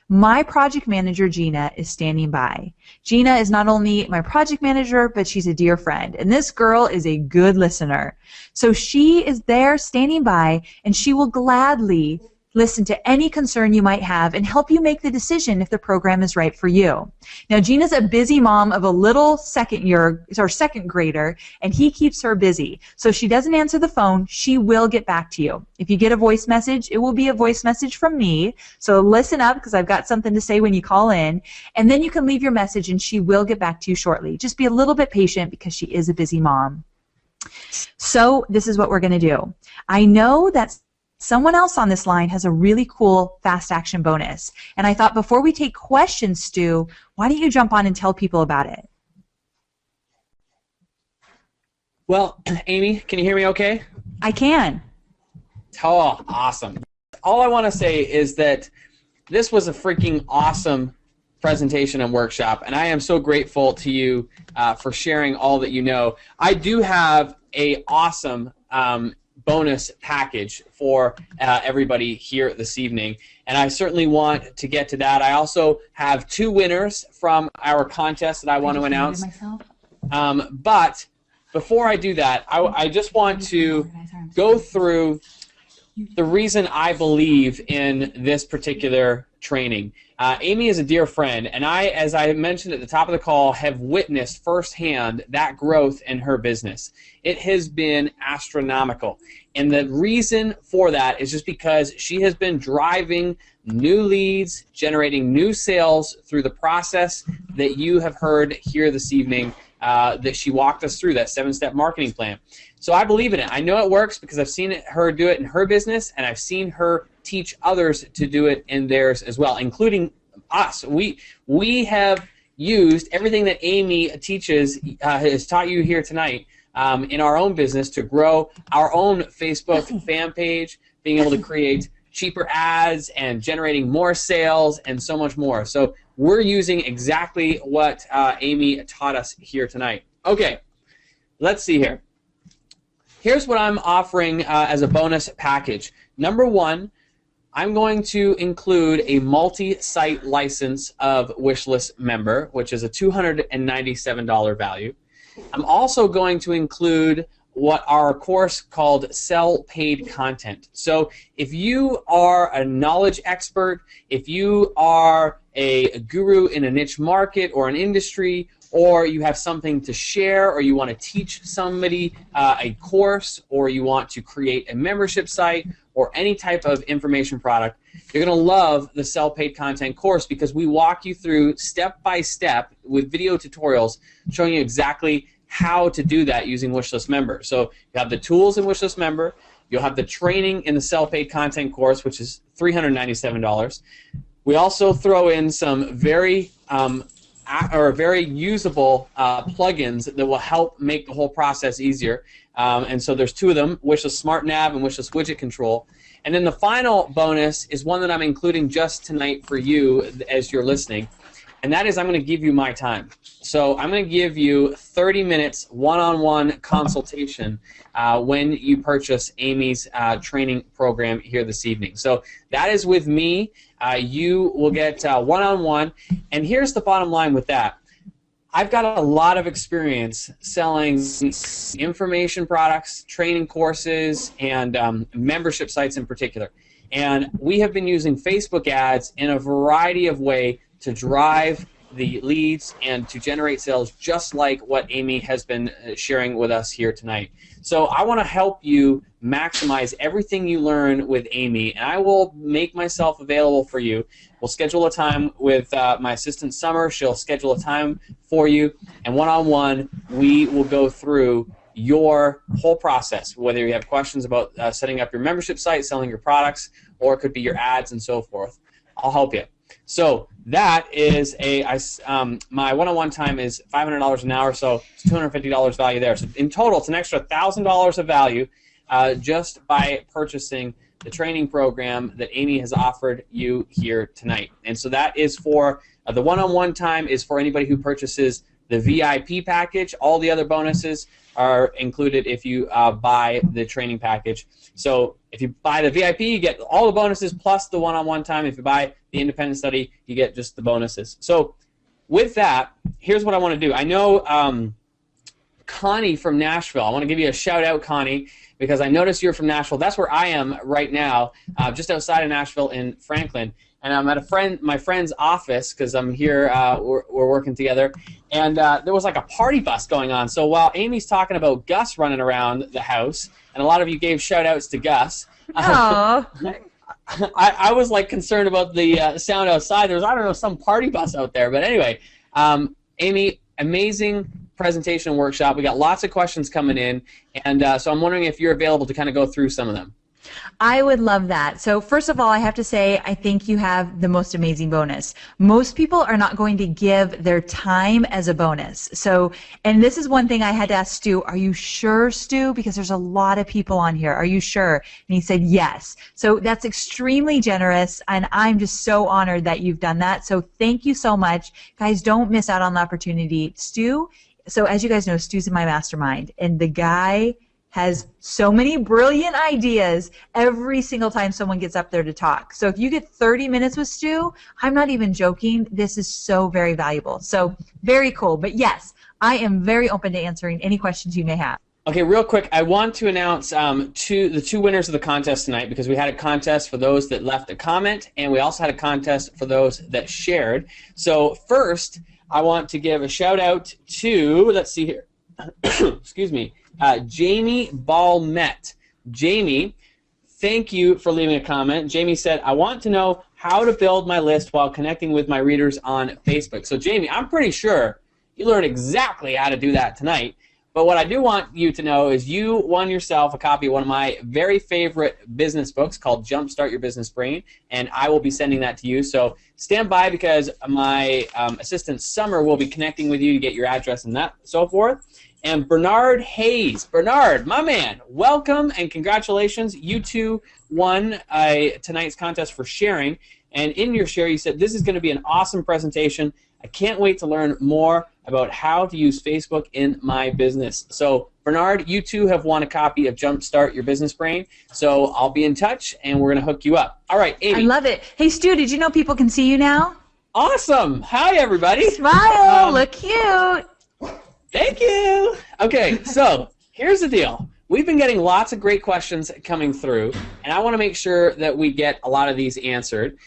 My project manager, Gina, is standing by. Gina is not only my project manager, but she's a dear friend. And this girl is a good listener. So she is there standing by, and she will gladly listen to any concern you might have and help you make the decision if the program is right for you. Now, Gina's a busy mom of a little second grader, and he keeps her busy. So if she doesn't answer the phone, she will get back to you. If you get a voice message, it will be a voice message from me. So listen up, because I've got something to say when you call in, and then you can leave your message and she will get back to you shortly. Just be a little bit patient because she is a busy mom. So this is what we're going to do. I know that someone else on this line has a really cool fast action bonus. And I thought before we take questions, Stu, why don't you jump on and tell people about it? Well, Amy, can you hear me okay? I can. Oh, awesome. All I want to say is that this was a freaking awesome presentation and workshop, and I am so grateful to you for sharing all that you know. I do have a awesome bonus package for everybody here this evening, and I certainly want to get to that. I also have 2 winners from our contest that I want to announce. But before I do that, I just want to go through the reason I believe in this particular training. Amy is a dear friend, and I, as I mentioned at the top of the call, have witnessed firsthand that growth in her business. It has been astronomical, and the reason for that is just because she has been driving new leads, generating new sales through the process that you have heard here this evening, that she walked us through, that 7-step marketing plan. So I believe in it. I know it works because I've seen her do it in her business, and I've seen her teach others to do it in theirs as well, including us. We have used everything that Amy teaches, has taught you here tonight in our own business to grow our own Facebook fan page, being able to create cheaper ads and generating more sales and so much more. So we're using exactly what Amy taught us here tonight. Okay, let's see here. here's what I'm offering as a bonus package. Number one, I'm going to include a multi-site license of Wishlist Member, which is a $297 value. I'm also going to include what our course called Sell Paid Content. So if you are a knowledge expert, if you are a guru in a niche market or an industry, or you have something to share, or you want to teach somebody a course, or you want to create a membership site, or any type of information product, you're going to love the Sell Paid Content course, because we walk you through step by step with video tutorials showing you exactly how to do that using Wishlist Member. So you have the tools in Wishlist Member, you'll have the training in the Sell Paid Content course, which is $397. We also throw in some very usable plugins that will help make the whole process easier. And so there's two of them, Wishlist Smart Nav and Wishlist Widget Control. And then the final bonus is one that I'm including just tonight for you as you're listening, and that is I'm going to give you my time. So I'm going to give you 30 minutes one-on-one consultation when you purchase Amy's training program here this evening. So that is with me. You will get one-on-one, and here's the bottom line with that. I've got a lot of experience selling information products, training courses, and membership sites in particular. And we have been using Facebook ads in a variety of ways to drive the leads and to generate sales, just like what Amy has been sharing with us here tonight. So I want to help you maximize everything you learn with Amy, and I will make myself available for you. We'll schedule a time with my assistant Summer. She'll schedule a time for you, and one-on-one we will go through your whole process, whether you have questions about setting up your membership site, selling your products, or it could be your ads and so forth. I'll help you. So that is my one-on-one time is $500 an hour, so it's $250 value there. So in total, it's an extra $1,000 of value just by purchasing the training program that Amy has offered you here tonight. And so that is for the one-on-one time is for anybody who purchases the VIP package. All the other bonuses are included if you buy the training package. So if you buy the VIP, you get all the bonuses plus the one-on-one time. If you buy the independent study, you get just the bonuses. So with that, here's what I want to do. I know Connie from Nashville. I want to give you a shout-out, Connie, because I noticed you're from Nashville. That's where I am right now, just outside of Nashville in Franklin. And I'm at my friend's office because I'm here. We're working together, and there was like a party bus going on. So while Amy's talking about Gus running around the house, and a lot of you gave shout-outs to Gus, I was like concerned about the sound outside. There was, I don't know, some party bus out there. But anyway, Amy, amazing presentation and workshop. We got lots of questions coming in, and so I'm wondering if you're available to kind of go through some of them. I would love that. So first of all, I have to say, I think you have the most amazing bonus. Most people are not going to give their time as a bonus. So, and this is one thing I had to ask Stu, are you sure, Stu? Because there's a lot of people on here. Are you sure? And he said yes. So that's extremely generous, and I'm just so honored that you've done that. So thank you so much. Guys, don't miss out on the opportunity. Stu, so as you guys know, Stu's in my mastermind, and the guy has so many brilliant ideas every single time someone gets up there to talk. So if you get 30 minutes with Stu, I'm not even joking, this is so very valuable. So very cool. But yes, I am very open to answering any questions you may have. Okay, real quick, I want to announce the two winners of the contest tonight, because we had a contest for those that left a comment, and we also had a contest for those that shared. So first, I want to give a shout out to, let's see here, excuse me, Jamie Ballmet. Jamie, thank you for leaving a comment. Jamie said, I want to know how to build my list while connecting with my readers on Facebook. So Jamie, I'm pretty sure you learned exactly how to do that tonight. But what I do want you to know is you won yourself a copy of one of my very favorite business books called Jumpstart Your Business Brain, and I will be sending that to you. So stand by, because my assistant Summer will be connecting with you to get your address and that so forth. And Bernard Hayes. Bernard, my man, welcome and congratulations. You two won tonight's contest for sharing. And in your share, you said, this is going to be an awesome presentation. I can't wait to learn more about how to use Facebook in my business. So Bernard, you too have won a copy of Jumpstart Your Business Brain. So I'll be in touch, and we're going to hook you up. All right, Amy. I love it. Hey, Stu, did you know people can see you now? Awesome. Hi, everybody. Smile. Look cute. Thank you. Okay, so here's the deal. We've been getting lots of great questions coming through, and I want to make sure that we get a lot of these answered.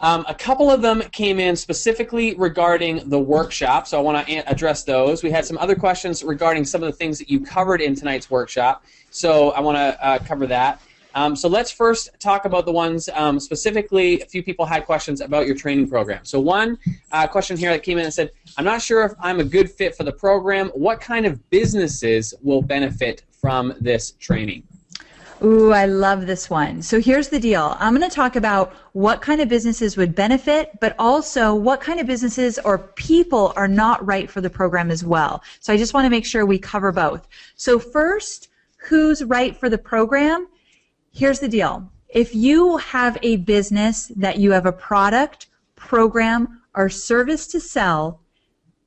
A couple of them came in specifically regarding the workshop, so I want to address those. We had some other questions regarding some of the things that you covered in tonight's workshop, so I want to cover that. So let's first talk about the ones specifically. A few people had questions about your training program. So one question here that came in and said, I'm not sure if I'm a good fit for the program. What kind of businesses will benefit from this training? Ooh, I love this one. So here's the deal. I'm going to talk about what kind of businesses would benefit, but also what kind of businesses or people are not right for the program as well. So I just want to make sure we cover both. So first, who's right for the program? Here's the deal. If you have a business that you have a product, program, or service to sell,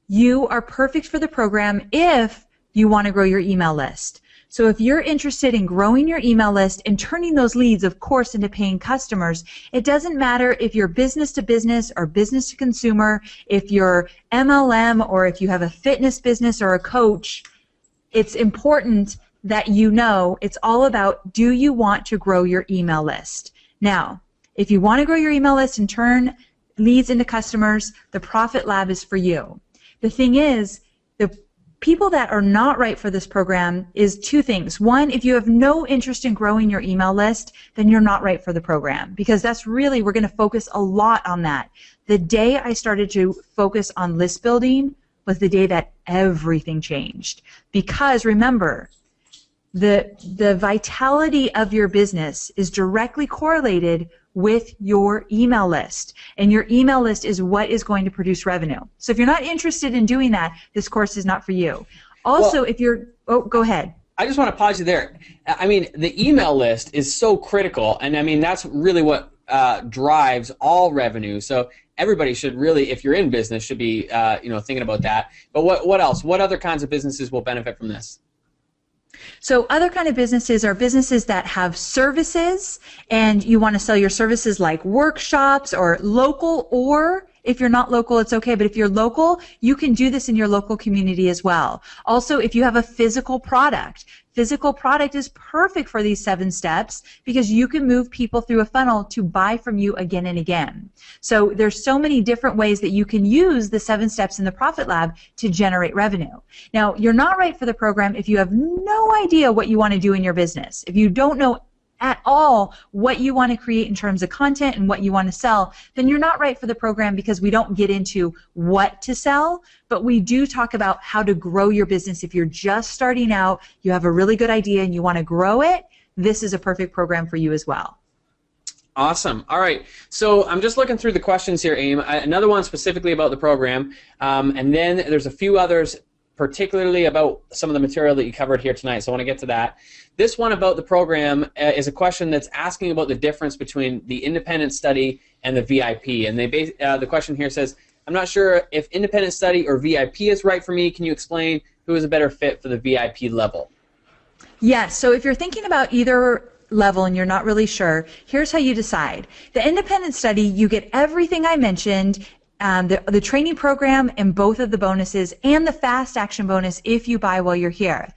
you are perfect for the program if you want to grow your email list. So if you're interested in growing your email list and turning those leads, of course, into paying customers, it doesn't matter if you're business to business or business to consumer, if you're MLM or if you have a fitness business or a coach, it's important that you know it's all about, do you want to grow your email list? Now, if you want to grow your email list and turn leads into customers, the Profit Lab is for you. The thing is, the people that are not right for this program is two things. One, if you have no interest in growing your email list, then you're not right for the program, because that's really, we're going to focus a lot on that. The day I started to focus on list building was the day that everything changed. Because remember, the vitality of your business is directly correlated with your email list, and your email list is what is going to produce revenue. So if you're not interested in doing that, this course is not for you. Also, if you're, go ahead. I just want to pause you there. I mean, the email list is so critical, and I mean, that's really what drives all revenue. So everybody should really, if you're in business, should be thinking about that. But what else? What other kinds of businesses will benefit from this? So other kind of businesses are businesses that have services, and you want to sell your services like workshops or local, or if you're not local, it's okay, but if you're local, you can do this in your local community as well. Also, if you have a physical product is perfect for these 7 steps, because you can move people through a funnel to buy from you again and again. So there's so many different ways that you can use the 7 steps in the Profit Lab to generate revenue. Now, you're not right for the program if you have no idea what you want to do in your business. If you don't know at all what you want to create in terms of content and what you want to sell, then you're not right for the program, because we don't get into what to sell, but we do talk about how to grow your business. If you're just starting out, you have a really good idea and you want to grow it, this is a perfect program for you as well. Awesome. All right. So I'm just looking through the questions here, Aim. Another one specifically about the program, and then there's a few others particularly about some of the material that you covered here tonight, so I want to get to that. This one about the program is a question that's asking about the difference between the independent study and the VIP. And the question here says, I'm not sure if independent study or VIP is right for me. Can you explain who is a better fit for the VIP level? Yes, so if you're thinking about either level and you're not really sure, here's how you decide. The independent study, you get everything I mentioned, the training program and both of the bonuses, and the fast action bonus if you buy while you're here.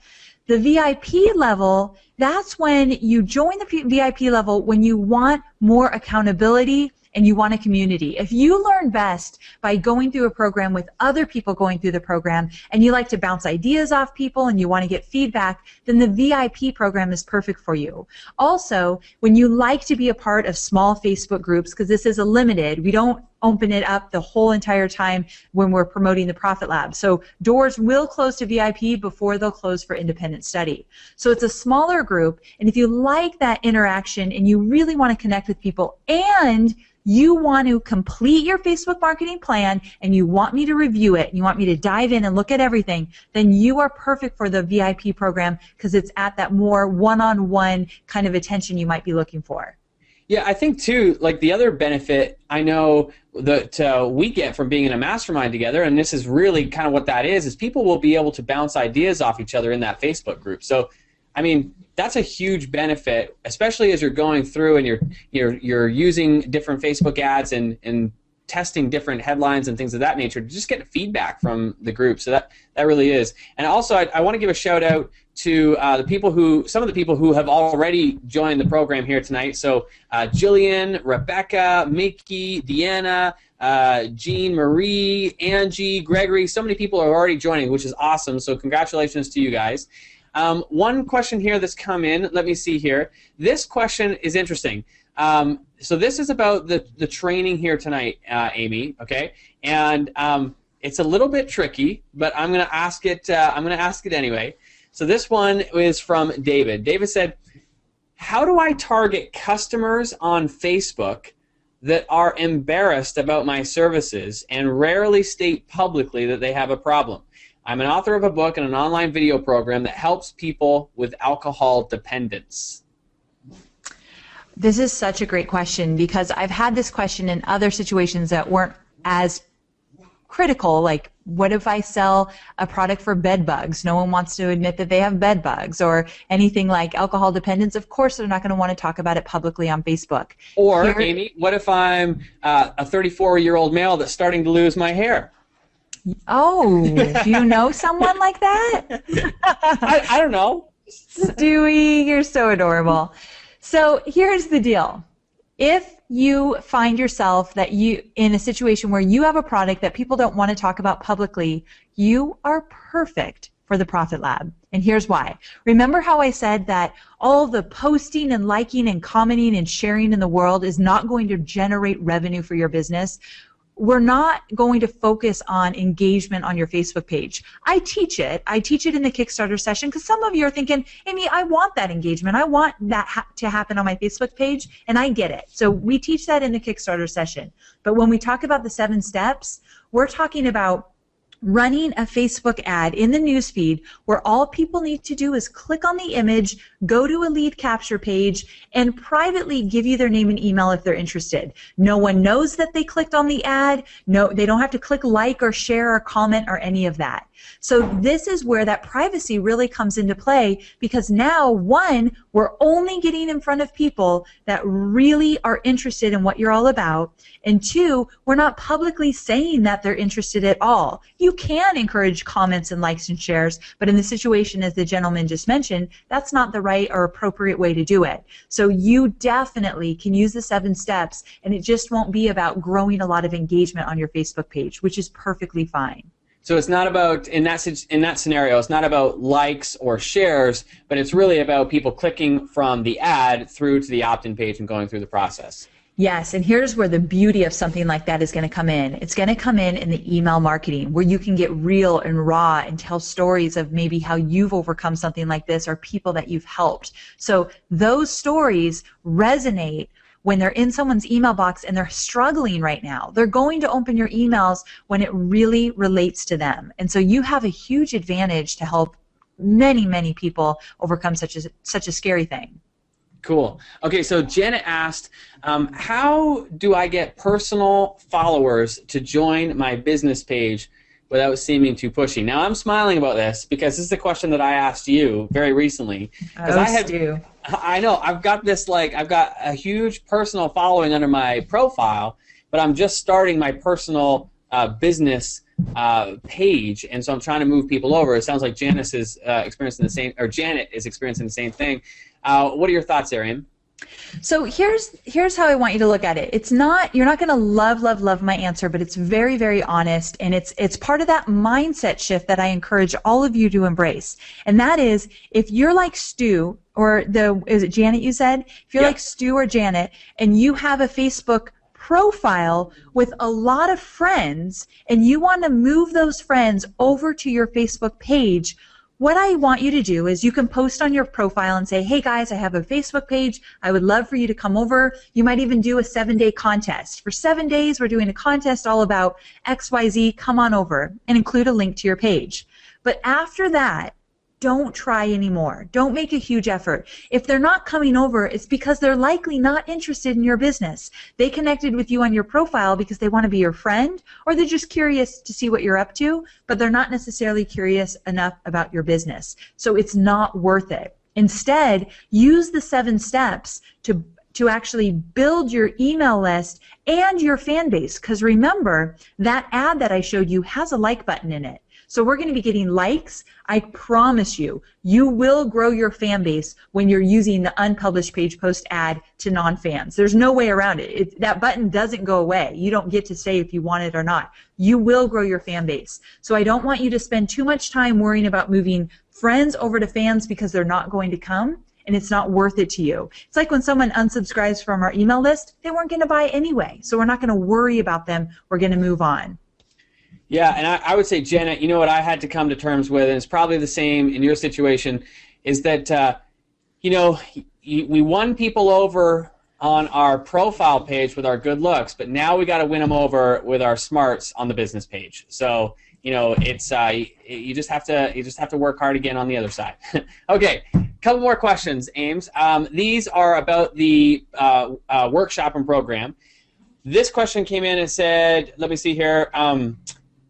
The VIP level, that's when you join the VIP level when you want more accountability and you want a community. If you learn best by going through a program with other people going through the program, and you like to bounce ideas off people and you want to get feedback, then the VIP program is perfect for you. Also, when you like to be a part of small Facebook groups, because this is a limited, we don't open it up the whole entire time when we're promoting the Profit Lab. So doors will close to VIP before they'll close for independent study. So it's a smaller group, and if you like that interaction and you really want to connect with people, and you want to complete your Facebook marketing plan and you want me to review it, and you want me to dive in and look at everything, then you are perfect for the VIP program, because it's at that more one-on-one kind of attention you might be looking for. Yeah, I think too, like the other benefit I know that we get from being in a mastermind together, and this is really kind of what that is people will be able to bounce ideas off each other in that Facebook group. So, I mean, that's a huge benefit, especially as you're going through and you're using different Facebook ads and testing different headlines and things of that nature to just get feedback from the group. So that really is. And also, I want to give a shout out to some of the people who have already joined the program here tonight. So Jillian, Rebecca, Mickey, Deanna, Jean Marie, Angie, Gregory, so many people are already joining, which is awesome. So congratulations to you guys. One question here that's come in, let me see here. This question is interesting. So this is about the training here tonight, Amy, okay? And it's a little bit tricky, but I'm going to ask it anyway. So this one is from David. David said, how do I target customers on Facebook that are embarrassed about my services and rarely state publicly that they have a problem? I'm an author of a book and an online video program that helps people with alcohol dependence. This is such a great question because I've had this question in other situations that weren't as critical, like what if I sell a product for bed bugs? No one wants to admit that they have bed bugs, or anything like alcohol dependence. Of course, they're not going to want to talk about it publicly on Facebook. Or, Amy, what if I'm a 34-year-old male that's starting to lose my hair? Oh, do you know someone like that? I don't know. Stewie, you're so adorable. So here's the deal. If you find yourself that you in a situation where you have a product that people don't want to talk about publicly, you are perfect for the Profit Lab. And here's why. Remember how I said that all the posting and liking and commenting and sharing in the world is not going to generate revenue for your business? We're not going to focus on engagement on your Facebook page. I teach it in the Kickstarter session because some of you are thinking, Amy, I want that engagement. I want that to happen on my Facebook page, and I get it. So we teach that in the Kickstarter session. But when we talk about the 7 steps, we're talking about running a Facebook ad in the newsfeed where all people need to do is click on the image, go to a lead capture page, and privately give you their name and email if they're interested. No one knows that they clicked on the ad. No, they don't have to click like or share or comment or any of that. So this is where that privacy really comes into play because now, one, we're only getting in front of people that really are interested in what you're all about, and two, we're not publicly saying that they're interested at all. You can encourage comments and likes and shares, but in the situation, as the gentleman just mentioned, that's not the right or appropriate way to do it. So you definitely can use the 7 steps, and it just won't be about growing a lot of engagement on your Facebook page, which is perfectly fine. So it's not about, in that scenario, it's not about likes or shares, but it's really about people clicking from the ad through to the opt-in page and going through the process. Yes, and here's where the beauty of something like that is going to come in. It's going to come in the email marketing, where you can get real and raw and tell stories of maybe how you've overcome something like this or people that you've helped. So those stories resonate when they're in someone's email box and they're struggling right now. They're going to open your emails when it really relates to them. And so you have a huge advantage to help many, many people overcome such a scary thing. Cool. Okay, so Janet asked, how do I get personal followers to join my business page without seeming too pushy? Now, I'm smiling about this because this is a question that I asked you very recently. I know, I've got a huge personal following under my profile, but I'm just starting my personal business page, and so I'm trying to move people over. It sounds like Janet is experiencing the same thing. What are your thoughts, Ariane? So here's how I want you to look at it. It's not, you're not going to love my answer, but it's very, very honest, and it's part of that mindset shift that I encourage all of you to embrace. And that is, if you're like Stu, or is it Janet you said? If you're like Stu or Janet, and you have a Facebook profile with a lot of friends, and you want to move those friends over to your Facebook page, what I want you to do is you can post on your profile and say, hey guys, I have a Facebook page. I would love for you to come over. You might even do a 7-day contest. For 7 days, we're doing a contest all about XYZ. Come on over, and include a link to your page. But after that, don't try anymore. Don't make a huge effort. If they're not coming over, it's because they're likely not interested in your business. They connected with you on your profile because they want to be your friend, or they're just curious to see what you're up to, but they're not necessarily curious enough about your business. So it's not worth it. Instead, use the 7 steps to actually build your email list and your fan base, because remember, that ad that I showed you has a like button in it. So we're going to be getting likes. I promise you, you will grow your fan base when you're using the unpublished page post ad to non-fans. There's no way around it. That button doesn't go away. You don't get to say if you want it or not. You will grow your fan base. So I don't want you to spend too much time worrying about moving friends over to fans because they're not going to come, and it's not worth it to you. It's like when someone unsubscribes from our email list, they weren't going to buy anyway. So we're not going to worry about them. We're going to move on. Yeah, and I would say, Jenna, you know what I had to come to terms with, and it's probably the same in your situation, is that, we won people over on our profile page with our good looks, but now we got to win them over with our smarts on the business page. So, it's you just have to work hard again on the other side. Okay, couple more questions, Ames. These are about the workshop and program. This question came in and said, let me see here.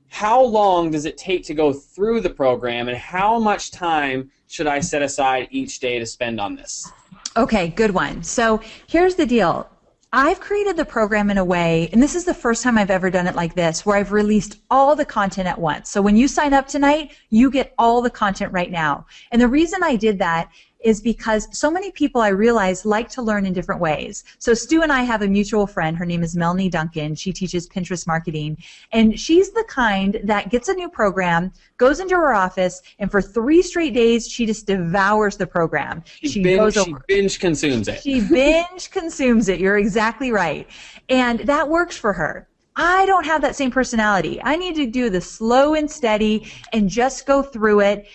How long does it take to go through the program, and how much time should I set aside each day to spend on this? Okay, good one. So here's the deal. I've created the program in a way, and this is the first time I've ever done it like this, where I've released all the content at once. So when you sign up tonight, you get all the content right now. And the reason I did that is because so many people, I realize, like to learn in different ways. So Stu and I have a mutual friend. Her name is Melanie Duncan. She teaches Pinterest marketing. And she's the kind that gets a new program, goes into her office, and for 3 straight days, she just devours the program. She binge consumes it. She binge consumes it. You're exactly right. And that works for her. I don't have that same personality. I need to do the slow and steady and just go through it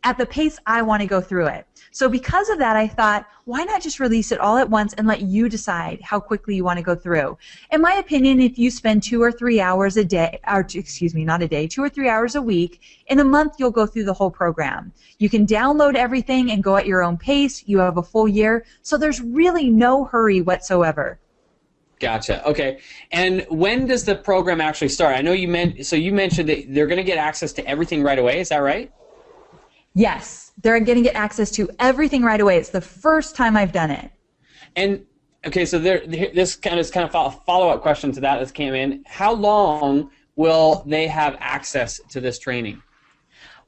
at the pace I want to go through it. So because of that, I thought, why not just release it all at once and let you decide how quickly you want to go through? In my opinion, if you spend 2 or 3 hours a day, or excuse me, not a day, 2 or 3 hours a week, in a month you'll go through the whole program. You can download everything and go at your own pace. You have a full year, so there's really no hurry whatsoever. Gotcha. Okay. And when does the program actually start? I know you mentioned that they're going to get access to everything right away. Is that right? Yes, they're going to get access to everything right away. It's the first time I've done it. And okay, so this kind of a follow-up question to that came in. How long will they have access to this training?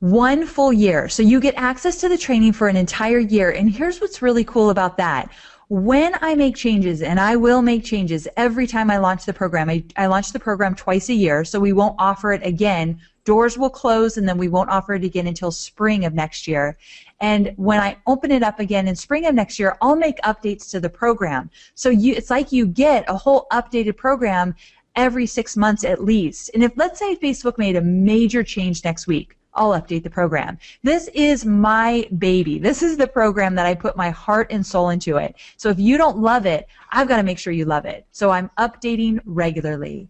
1 full year. So you get access to the training for an entire year. And here's what's really cool about that. When I make changes, and I will make changes every time I launch the program, I launch the program twice a year, so we won't offer it again. Doors will close, and then we won't offer it again until spring of next year. And when I open it up again in spring of next year, I'll make updates to the program. So it's like you get a whole updated program every 6 months at least. And if, let's say, Facebook made a major change next week, I'll update the program. This is my baby. This is the program that I put my heart and soul into it. So if you don't love it, I've got to make sure you love it. So I'm updating regularly.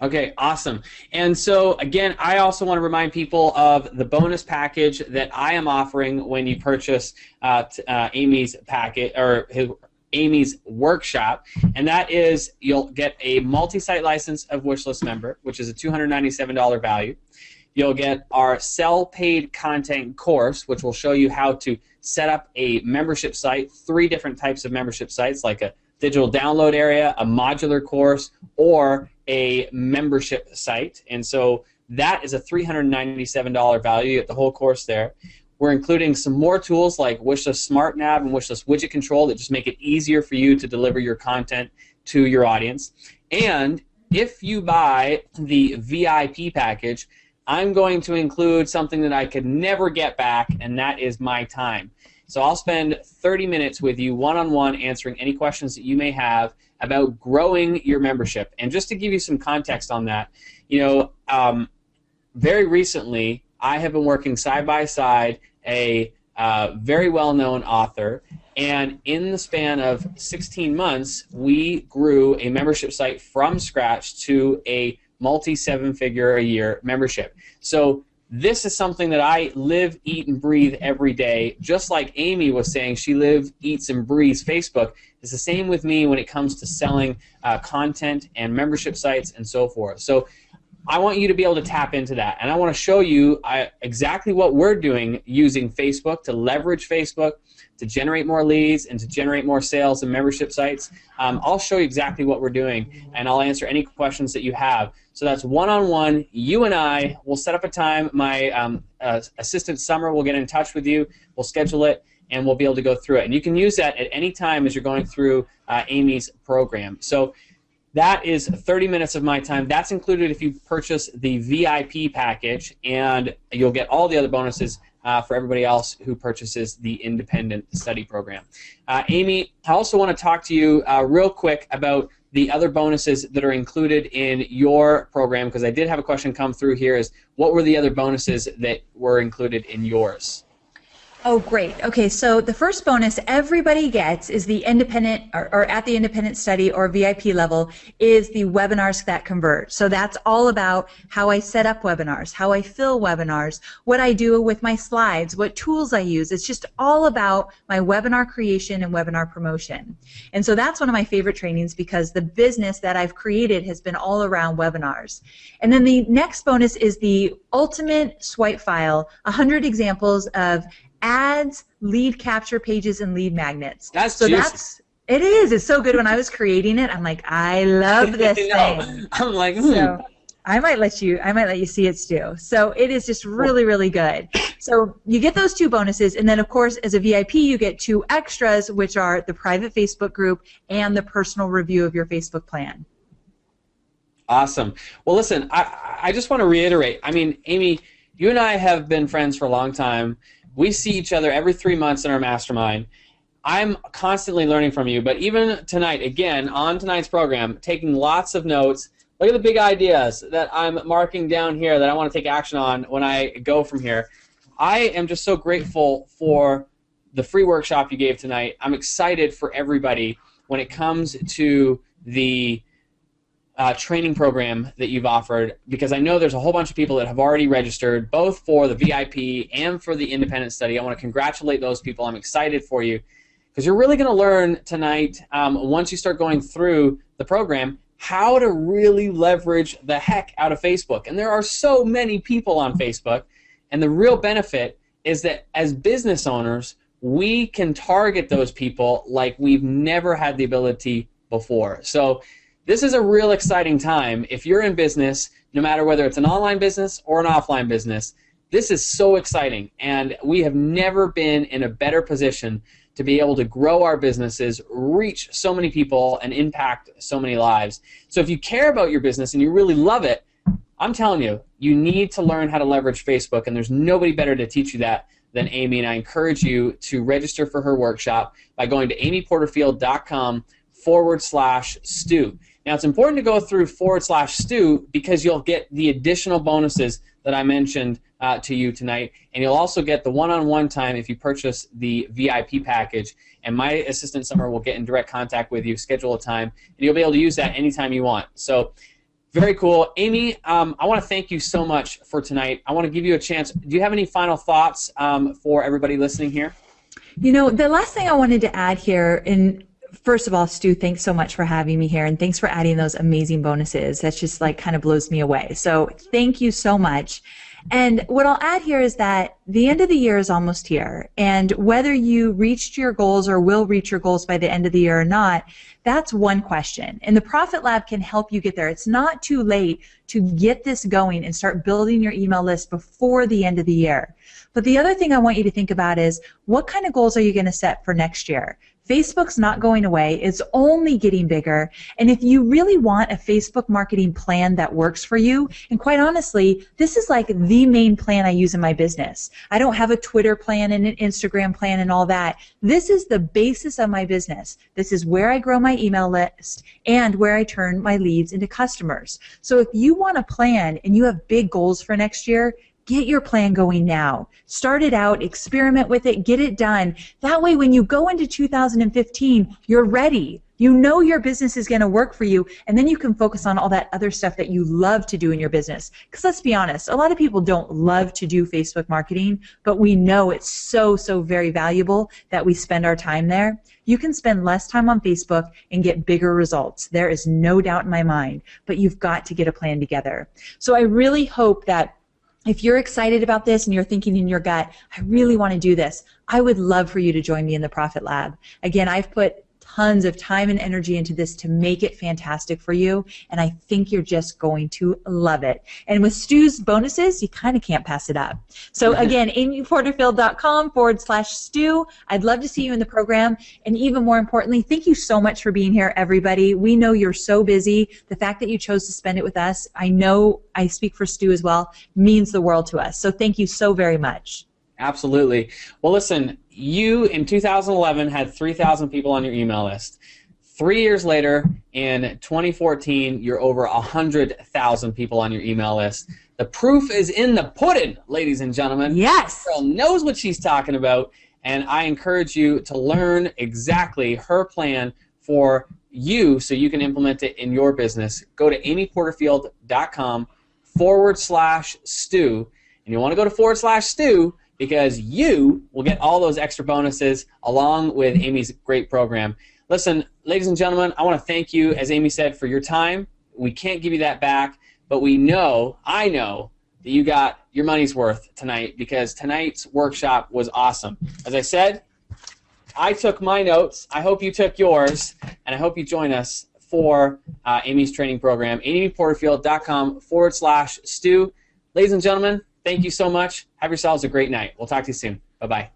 Okay, awesome. And so, again, I also want to remind people of the bonus package that I am offering when you purchase Amy's packet, or Amy's workshop, and that is you'll get a multi-site license of Wishlist Member, which is a $297 value. You'll get our Sell Paid Content course, which will show you how to set up a membership site, 3 different types of membership sites, like a digital download area, a modular course, or a membership site. And so that is a $397 value. You get the whole course there. We're including some more tools like Wishlist Smart Nav and Wishlist Widget Control that just make it easier for you to deliver your content to your audience. And if you buy the VIP package, I'm going to include something that I could never get back, and that is my time. So I'll spend 30 minutes with you one-on-one answering any questions that you may have about growing your membership. And just to give you some context on that, very recently I have been working side by side a very well-known author, and in the span of 16 months, we grew a membership site from scratch to a multi-7-figure-a-year membership. So this is something that I live, eat, and breathe every day. Just like Amy was saying, she lives, eats, and breathes Facebook. It's the same with me when it comes to selling content and membership sites and so forth. So I want you to be able to tap into that. And I want to show you exactly what we're doing using Facebook to leverage Facebook, to generate more leads, and to generate more sales and membership sites. I'll show you exactly what we're doing, and I'll answer any questions that you have. So that's one-on-one, you and I. We'll set up a time. My assistant Summer will get in touch with you. We'll schedule it, and we'll be able to go through it. And you can use that at any time as you're going through Amy's program. So that is 30 minutes of my time. That's included if you purchase the VIP package, and you'll get all the other bonuses for everybody else who purchases the independent study program. Amy, I also want to talk to you real quick about the other bonuses that are included in your program, because I did have a question come through here, is what were the other bonuses that were included in yours? Oh, great. Okay, so the first bonus everybody gets is the independent, or at the independent study or VIP level, is the webinars that convert. So that's all about how I set up webinars, how I fill webinars, what I do with my slides, what tools I use. It's just all about my webinar creation and webinar promotion. And so that's one of my favorite trainings, because the business that I've created has been all around webinars. And then the next bonus is the ultimate swipe file, 100 examples of ads, lead capture pages, and lead magnets. That's so juicy. It is. It's so good. When I was creating it, I'm like, I love this thing. I'm like, So I might let you see it, Stu. So it is just really, really good. So you get those two bonuses, and then of course as a VIP you get two extras, which are the private Facebook group and the personal review of your Facebook plan. Awesome. Well, listen, I just want to reiterate. I mean, Amy, you and I have been friends for a long time. We see each other every 3 months in our mastermind. I'm constantly learning from you, but even tonight, again, on tonight's program, taking lots of notes. Look at the big ideas that I'm marking down here that I want to take action on when I go from here. I am just so grateful for the free workshop you gave tonight. I'm excited for everybody when it comes to the training program that you've offered, because I know there's a whole bunch of people that have already registered, both for the VIP and for the independent study. I want to congratulate those people. I'm excited for you, because you're really going to learn tonight, once you start going through the program, how to really leverage the heck out of Facebook. And there are so many people on Facebook, and the real benefit is that as business owners, we can target those people like we've never had the ability before. So this is a real exciting time. If you're in business, no matter whether it's an online business or an offline business, this is so exciting, and we have never been in a better position to be able to grow our businesses, reach so many people, and impact so many lives. So if you care about your business and you really love it, I'm telling you, you need to learn how to leverage Facebook, and there's nobody better to teach you that than Amy, and I encourage you to register for her workshop by going to amyporterfield.com/Stu. Now, it's important to go through /Stu because you'll get the additional bonuses that I mentioned to you tonight, and you'll also get the one-on-one time if you purchase the VIP package, and my assistant Summer will get in direct contact with you, schedule a time, and you'll be able to use that anytime you want. So very cool. Amy, I want to thank you so much for tonight. I want to give you a chance. Do you have any final thoughts for everybody listening here? You know, the last thing I wanted to add here, and first of all, Stu, thanks so much for having me here, and thanks for adding those amazing bonuses. That's just like kind of blows me away. So thank you so much. And what I'll add here is that the end of the year is almost here, and whether you reached your goals or will reach your goals by the end of the year or not, that's one question. And the Profit Lab can help you get there. It's not too late to get this going and start building your email list before the end of the year. But the other thing I want you to think about is, what kind of goals are you going to set for next year? Facebook's not going away. It's only getting bigger. And if you really want a Facebook marketing plan that works for you, and quite honestly, this is like the main plan I use in my business. I don't have a Twitter plan and an Instagram plan and all that. This is the basis of my business. This is where I grow my email list and where I turn my leads into customers. So if you want a plan and you have big goals for next year, get your plan going now. Start it out, experiment with it, get it done. That way when you go into 2015, you're ready. You know your business is going to work for you, and then you can focus on all that other stuff that you love to do in your business. Because let's be honest, a lot of people don't love to do Facebook marketing, but we know it's so, so very valuable that we spend our time there. You can spend less time on Facebook and get bigger results. There is no doubt in my mind, but you've got to get a plan together. So I really hope that if you're excited about this and you're thinking in your gut, I really want to do this, I would love for you to join me in the Profit Lab. Again, I've put tons of time and energy into this to make it fantastic for you, and I think you're just going to love it. And with Stu's bonuses, you kind of can't pass it up. So again, amyporterfield.com/Stu. I'd love to see you in the program, and even more importantly, thank you so much for being here, everybody. We know you're so busy. The fact that you chose to spend it with us, I know I speak for Stu as well, means the world to us. So thank you so very much. Absolutely. Well, listen, you in 2011 had 3,000 people on your email list. 3 years later, in 2014, you're over 100,000 people on your email list. The proof is in the pudding, ladies and gentlemen. Yes. Girl knows what she's talking about, and I encourage you to learn exactly her plan for you so you can implement it in your business. Go to amyporterfield.com/Stu, and you want to go to /Stu because you will get all those extra bonuses along with Amy's great program. Listen, ladies and gentlemen, I want to thank you, as Amy said, for your time. We can't give you that back, but I know that you got your money's worth tonight because tonight's workshop was awesome. As I said, I took my notes. I hope you took yours, and I hope you join us for Amy's training program, amyporterfield.com/Stu. Ladies and gentlemen, thank you so much. Have yourselves a great night. We'll talk to you soon. Bye-bye.